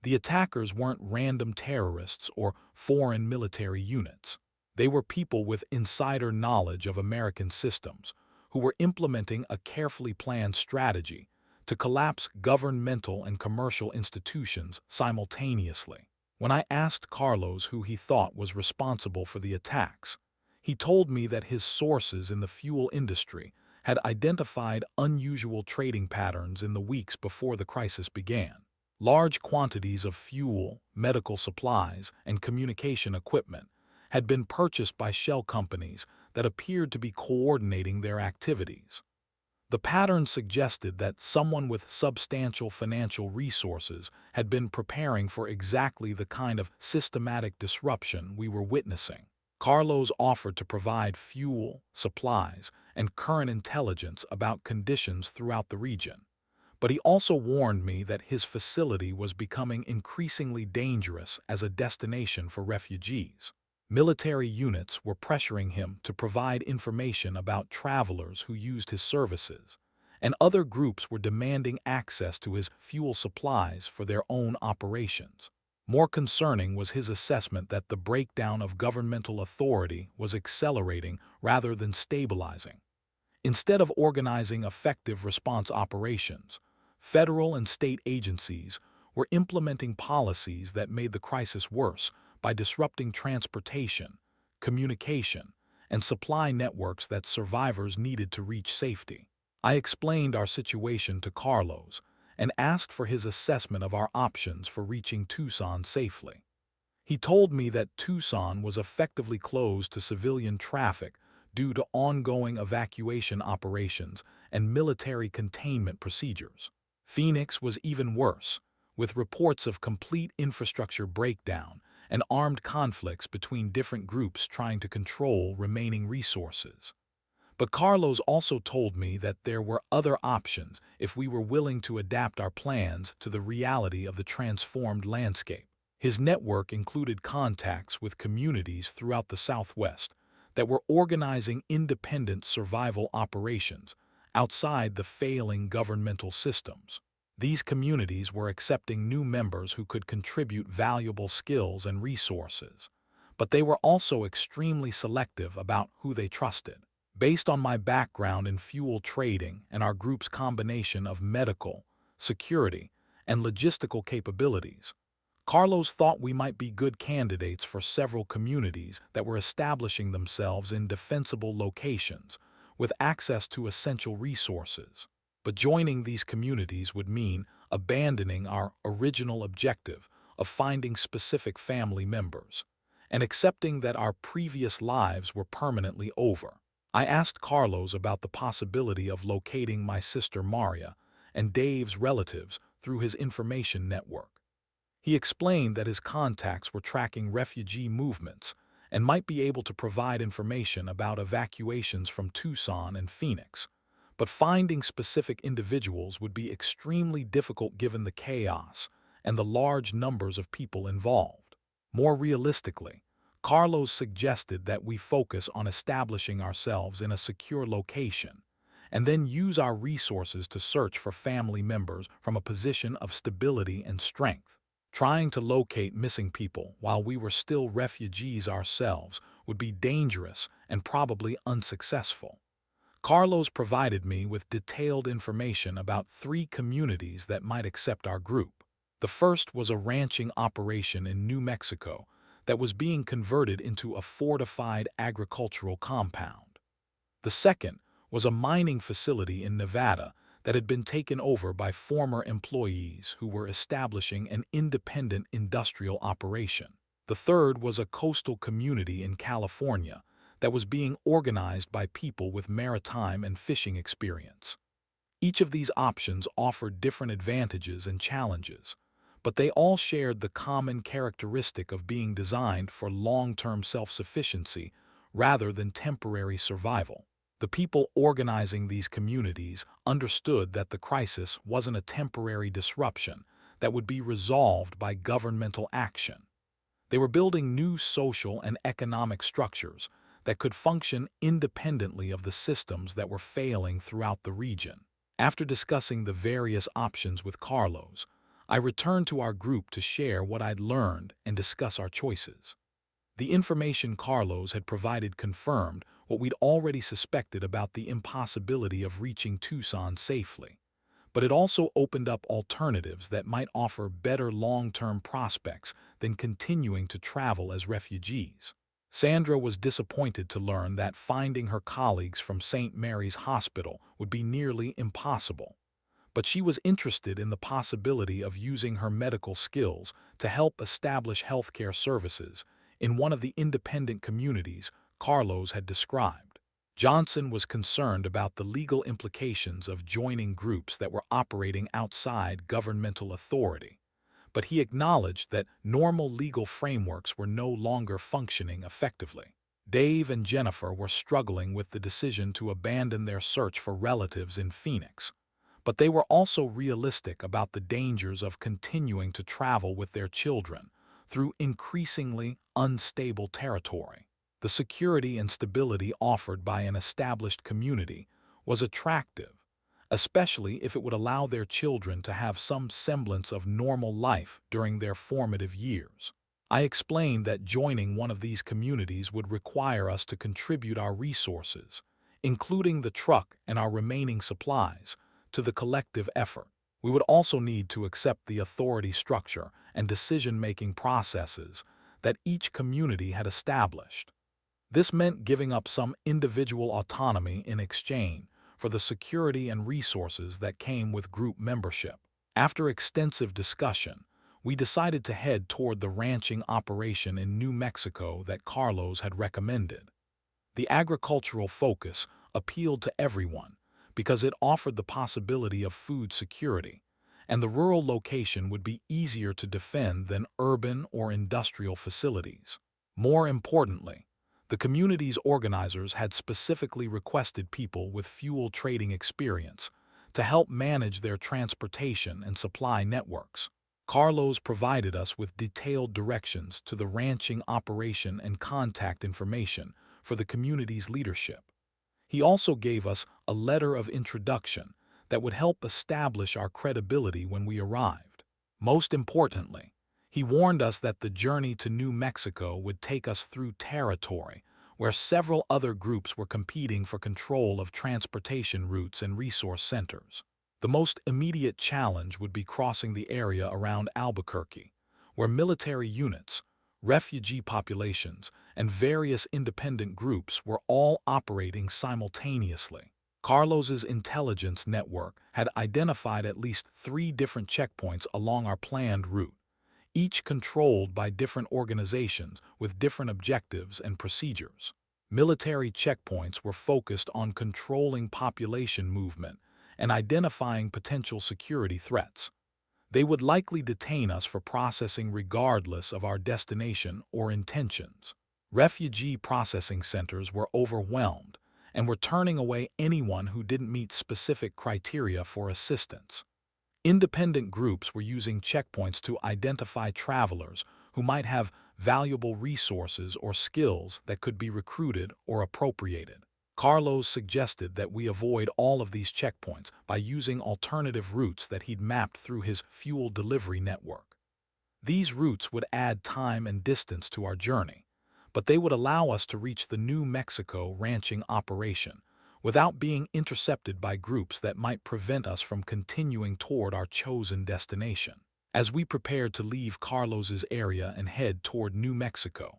The attackers weren't random terrorists or foreign military units. They were people with insider knowledge of American systems who were implementing a carefully planned strategy to collapse governmental and commercial institutions simultaneously. When I asked Carlos who he thought was responsible for the attacks, he told me that his sources in the fuel industry had identified unusual trading patterns in the weeks before the crisis began. Large quantities of fuel, medical supplies, and communication equipment had been purchased by shell companies that appeared to be coordinating their activities. The pattern suggested that someone with substantial financial resources had been preparing for exactly the kind of systematic disruption we were witnessing. Carlos offered to provide fuel, supplies, and current intelligence about conditions throughout the region, but he also warned me that his facility was becoming increasingly dangerous as a destination for refugees. Military units were pressuring him to provide information about travelers who used his services, and other groups were demanding access to his fuel supplies for their own operations. More concerning was his assessment that the breakdown of governmental authority was accelerating rather than stabilizing. Instead of organizing effective response operations, federal and state agencies were implementing policies that made the crisis worse by disrupting transportation, communication, and supply networks that survivors needed to reach safety. I explained our situation to Carlos and asked for his assessment of our options for reaching Tucson safely. He told me that Tucson was effectively closed to civilian traffic due to ongoing evacuation operations and military containment procedures. Phoenix was even worse, with reports of complete infrastructure breakdown and armed conflicts between different groups trying to control remaining resources. But Carlos also told me that there were other options if we were willing to adapt our plans to the reality of the transformed landscape. His network included contacts with communities throughout the Southwest that were organizing independent survival operations outside the failing governmental systems. These communities were accepting new members who could contribute valuable skills and resources, but they were also extremely selective about who they trusted. Based on my background in fuel trading and our group's combination of medical, security, and logistical capabilities, Carlos thought we might be good candidates for several communities that were establishing themselves in defensible locations with access to essential resources. But joining these communities would mean abandoning our original objective of finding specific family members and accepting that our previous lives were permanently over. I asked Carlos about the possibility of locating my sister Maria and Dave's relatives through his information network. He explained that his contacts were tracking refugee movements and might be able to provide information about evacuations from Tucson and Phoenix, but finding specific individuals would be extremely difficult given the chaos and the large numbers of people involved. More realistically, Carlos suggested that we focus on establishing ourselves in a secure location and then use our resources to search for family members from a position of stability and strength. Trying to locate missing people while we were still refugees ourselves would be dangerous and probably unsuccessful. Carlos provided me with detailed information about 3 communities that might accept our group. The first was a ranching operation in New Mexico that was being converted into a fortified agricultural compound. The second was a mining facility in Nevada that had been taken over by former employees who were establishing an independent industrial operation. The third was a coastal community in California that was being organized by people with maritime and fishing experience. Each of these options offered different advantages and challenges, but they all shared the common characteristic of being designed for long-term self-sufficiency rather than temporary survival. The people organizing these communities understood that the crisis wasn't a temporary disruption that would be resolved by governmental action. They were building new social and economic structures that could function independently of the systems that were failing throughout the region. After discussing the various options with Carlos, I returned to our group to share what I'd learned and discuss our choices. The information Carlos had provided confirmed what we'd already suspected about the impossibility of reaching Tucson safely, but it also opened up alternatives that might offer better long-term prospects than continuing to travel as refugees. Sandra was disappointed to learn that finding her colleagues from St. Mary's Hospital would be nearly impossible, but she was interested in the possibility of using her medical skills to help establish healthcare services in one of the independent communities Carlos had described. Johnson was concerned about the legal implications of joining groups that were operating outside governmental authority, but he acknowledged that normal legal frameworks were no longer functioning effectively. Dave and Jennifer were struggling with the decision to abandon their search for relatives in Phoenix, but they were also realistic about the dangers of continuing to travel with their children through increasingly unstable territory. The security and stability offered by an established community was attractive, especially if it would allow their children to have some semblance of normal life during their formative years. I explained that joining one of these communities would require us to contribute our resources, including the truck and our remaining supplies, to the collective effort. We would also need to accept the authority structure and decision-making processes that each community had established. This meant giving up some individual autonomy in exchange for the security and resources that came with group membership. After extensive discussion, we decided to head toward the ranching operation in New Mexico that Carlos had recommended. The agricultural focus appealed to everyone because it offered the possibility of food security, and the rural location would be easier to defend than urban or industrial facilities. More importantly, the community's organizers had specifically requested people with fuel trading experience to help manage their transportation and supply networks. Carlos provided us with detailed directions to the ranching operation and contact information for the community's leadership. He also gave us a letter of introduction that would help establish our credibility when we arrived. Most importantly, he warned us that the journey to New Mexico would take us through territory where several other groups were competing for control of transportation routes and resource centers. The most immediate challenge would be crossing the area around Albuquerque, where military units, refugee populations, and various independent groups were all operating simultaneously. Carlos's intelligence network had identified at least 3 different checkpoints along our planned route, each controlled by different organizations with different objectives and procedures. Military checkpoints were focused on controlling population movement and identifying potential security threats. They would likely detain us for processing regardless of our destination or intentions. Refugee processing centers were overwhelmed and were turning away anyone who didn't meet specific criteria for assistance. Independent groups were using checkpoints to identify travelers who might have valuable resources or skills that could be recruited or appropriated. Carlos suggested that we avoid all of these checkpoints by using alternative routes that he'd mapped through his fuel delivery network. These routes would add time and distance to our journey, but they would allow us to reach the New Mexico ranching operation without being intercepted by groups that might prevent us from continuing toward our chosen destination. As we prepared to leave Carlos's area and head toward New Mexico,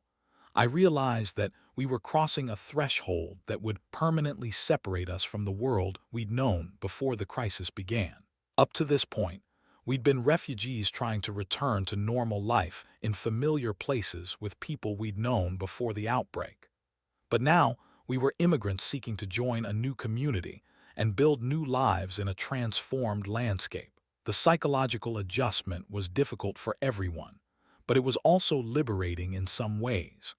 I realized that we were crossing a threshold that would permanently separate us from the world we'd known before the crisis began. Up to this point, we'd been refugees trying to return to normal life in familiar places with people we'd known before the outbreak. But now, we were immigrants seeking to join a new community and build new lives in a transformed landscape. The psychological adjustment was difficult for everyone, but it was also liberating in some ways.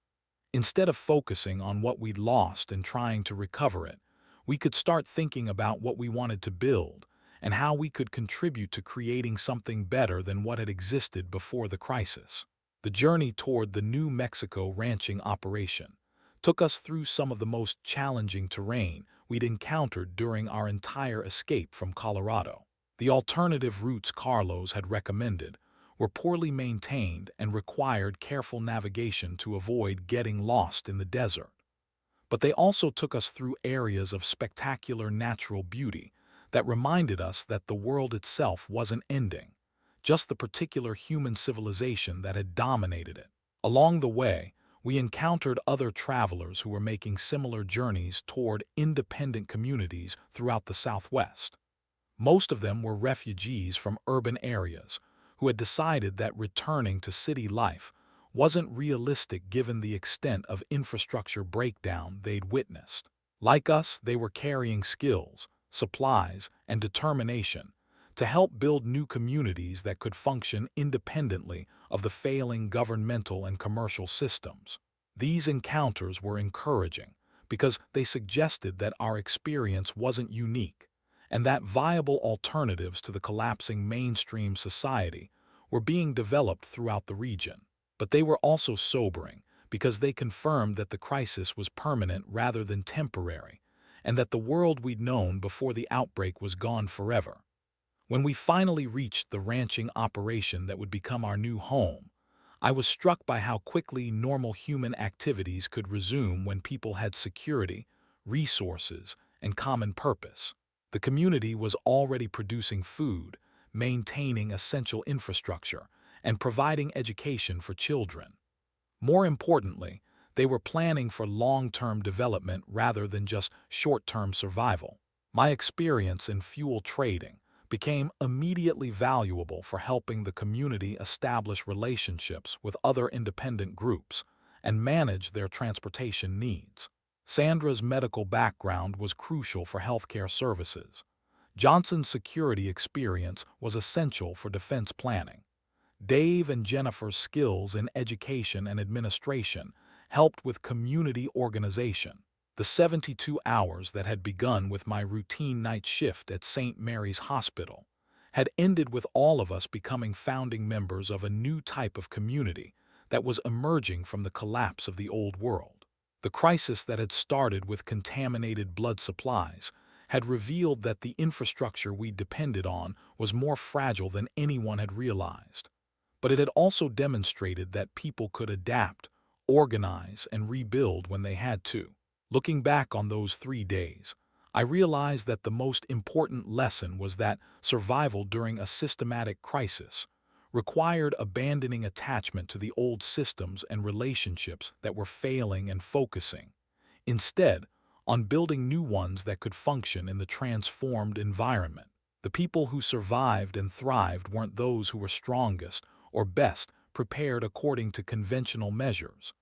Instead of focusing on what we'd lost and trying to recover it, we could start thinking about what we wanted to build and how we could contribute to creating something better than what had existed before the crisis. The journey toward the New Mexico ranching operation took us through some of the most challenging terrain we'd encountered during our entire escape from Colorado. The alternative routes Carlos had recommended were poorly maintained and required careful navigation to avoid getting lost in the desert. But they also took us through areas of spectacular natural beauty that reminded us that the world itself wasn't ending, just the particular human civilization that had dominated it. Along the way, we encountered other travelers who were making similar journeys toward independent communities throughout the Southwest. Most of them were refugees from urban areas who had decided that returning to city life wasn't realistic given the extent of infrastructure breakdown they'd witnessed. Like us, they were carrying skills, supplies, and determination to help build new communities that could function independently of the failing governmental and commercial systems. These encounters were encouraging because they suggested that our experience wasn't unique and that viable alternatives to the collapsing mainstream society were being developed throughout the region. But they were also sobering because they confirmed that the crisis was permanent rather than temporary, and that the world we'd known before the outbreak was gone forever. When we finally reached the ranching operation that would become our new home, I was struck by how quickly normal human activities could resume when people had security, resources, and common purpose. The community was already producing food, maintaining essential infrastructure, and providing education for children. More importantly, they were planning for long-term development rather than just short-term survival. My experience in fuel trading became immediately valuable for helping the community establish relationships with other independent groups and manage their transportation needs. Sandra's medical background was crucial for healthcare services. Johnson's security experience was essential for defense planning. Dave and Jennifer's skills in education and administration helped with community organization. The 72 hours that had begun with my routine night shift at St. Mary's Hospital had ended with all of us becoming founding members of a new type of community that was emerging from the collapse of the old world. The crisis that had started with contaminated blood supplies had revealed that the infrastructure we depended on was more fragile than anyone had realized. But it had also demonstrated that people could adapt, organize, and rebuild when they had to. Looking back on those 3 days, I realized that the most important lesson was that survival during a systematic crisis required abandoning attachment to the old systems and relationships that were failing and focusing, instead, on building new ones that could function in the transformed environment. The people who survived and thrived weren't those who were strongest or best prepared according to conventional measures,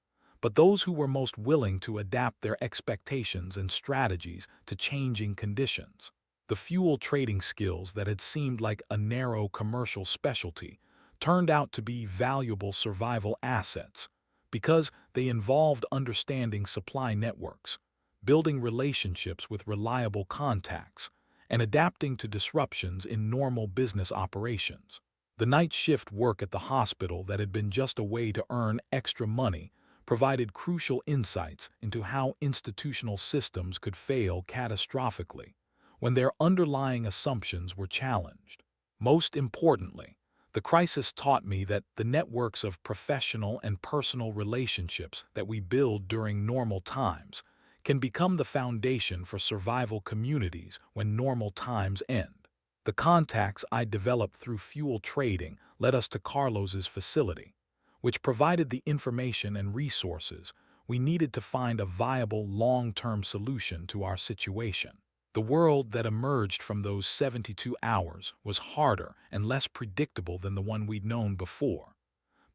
but those who were most willing to adapt their expectations and strategies to changing conditions. The fuel trading skills that had seemed like a narrow commercial specialty turned out to be valuable survival assets because they involved understanding supply networks, building relationships with reliable contacts, and adapting to disruptions in normal business operations. The night shift work at the hospital that had been just a way to earn extra money provided crucial insights into how institutional systems could fail catastrophically when their underlying assumptions were challenged. Most importantly, the crisis taught me that the networks of professional and personal relationships that we build during normal times can become the foundation for survival communities when normal times end. The contacts I developed through fuel trading led us to Carlos's facility, which provided the information and resources we needed to find a viable long-term solution to our situation. The world that emerged from those 72 hours was harder and less predictable than the one we'd known before,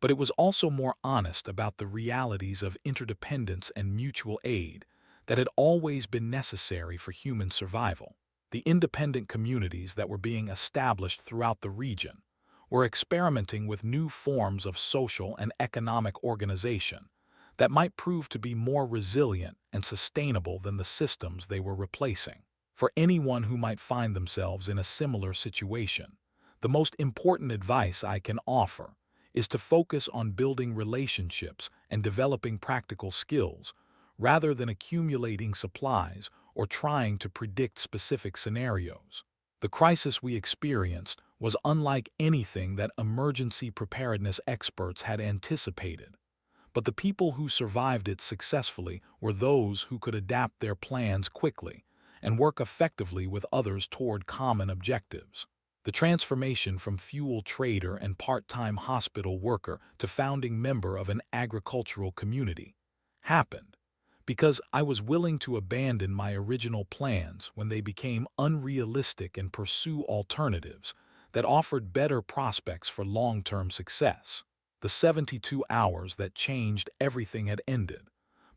but it was also more honest about the realities of interdependence and mutual aid that had always been necessary for human survival. The independent communities that were being established throughout the region were experimenting with new forms of social and economic organization that might prove to be more resilient and sustainable than the systems they were replacing. For anyone who might find themselves in a similar situation, the most important advice I can offer is to focus on building relationships and developing practical skills rather than accumulating supplies or trying to predict specific scenarios. The crisis we experienced was unlike anything that emergency preparedness experts had anticipated, but the people who survived it successfully were those who could adapt their plans quickly and work effectively with others toward common objectives. The transformation from fuel trader and part-time hospital worker to founding member of an agricultural community happened because I was willing to abandon my original plans when they became unrealistic and pursue alternatives that offered better prospects for long-term success. The 72 hours that changed everything had ended,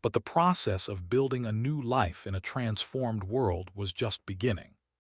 but the process of building a new life in a transformed world was just beginning.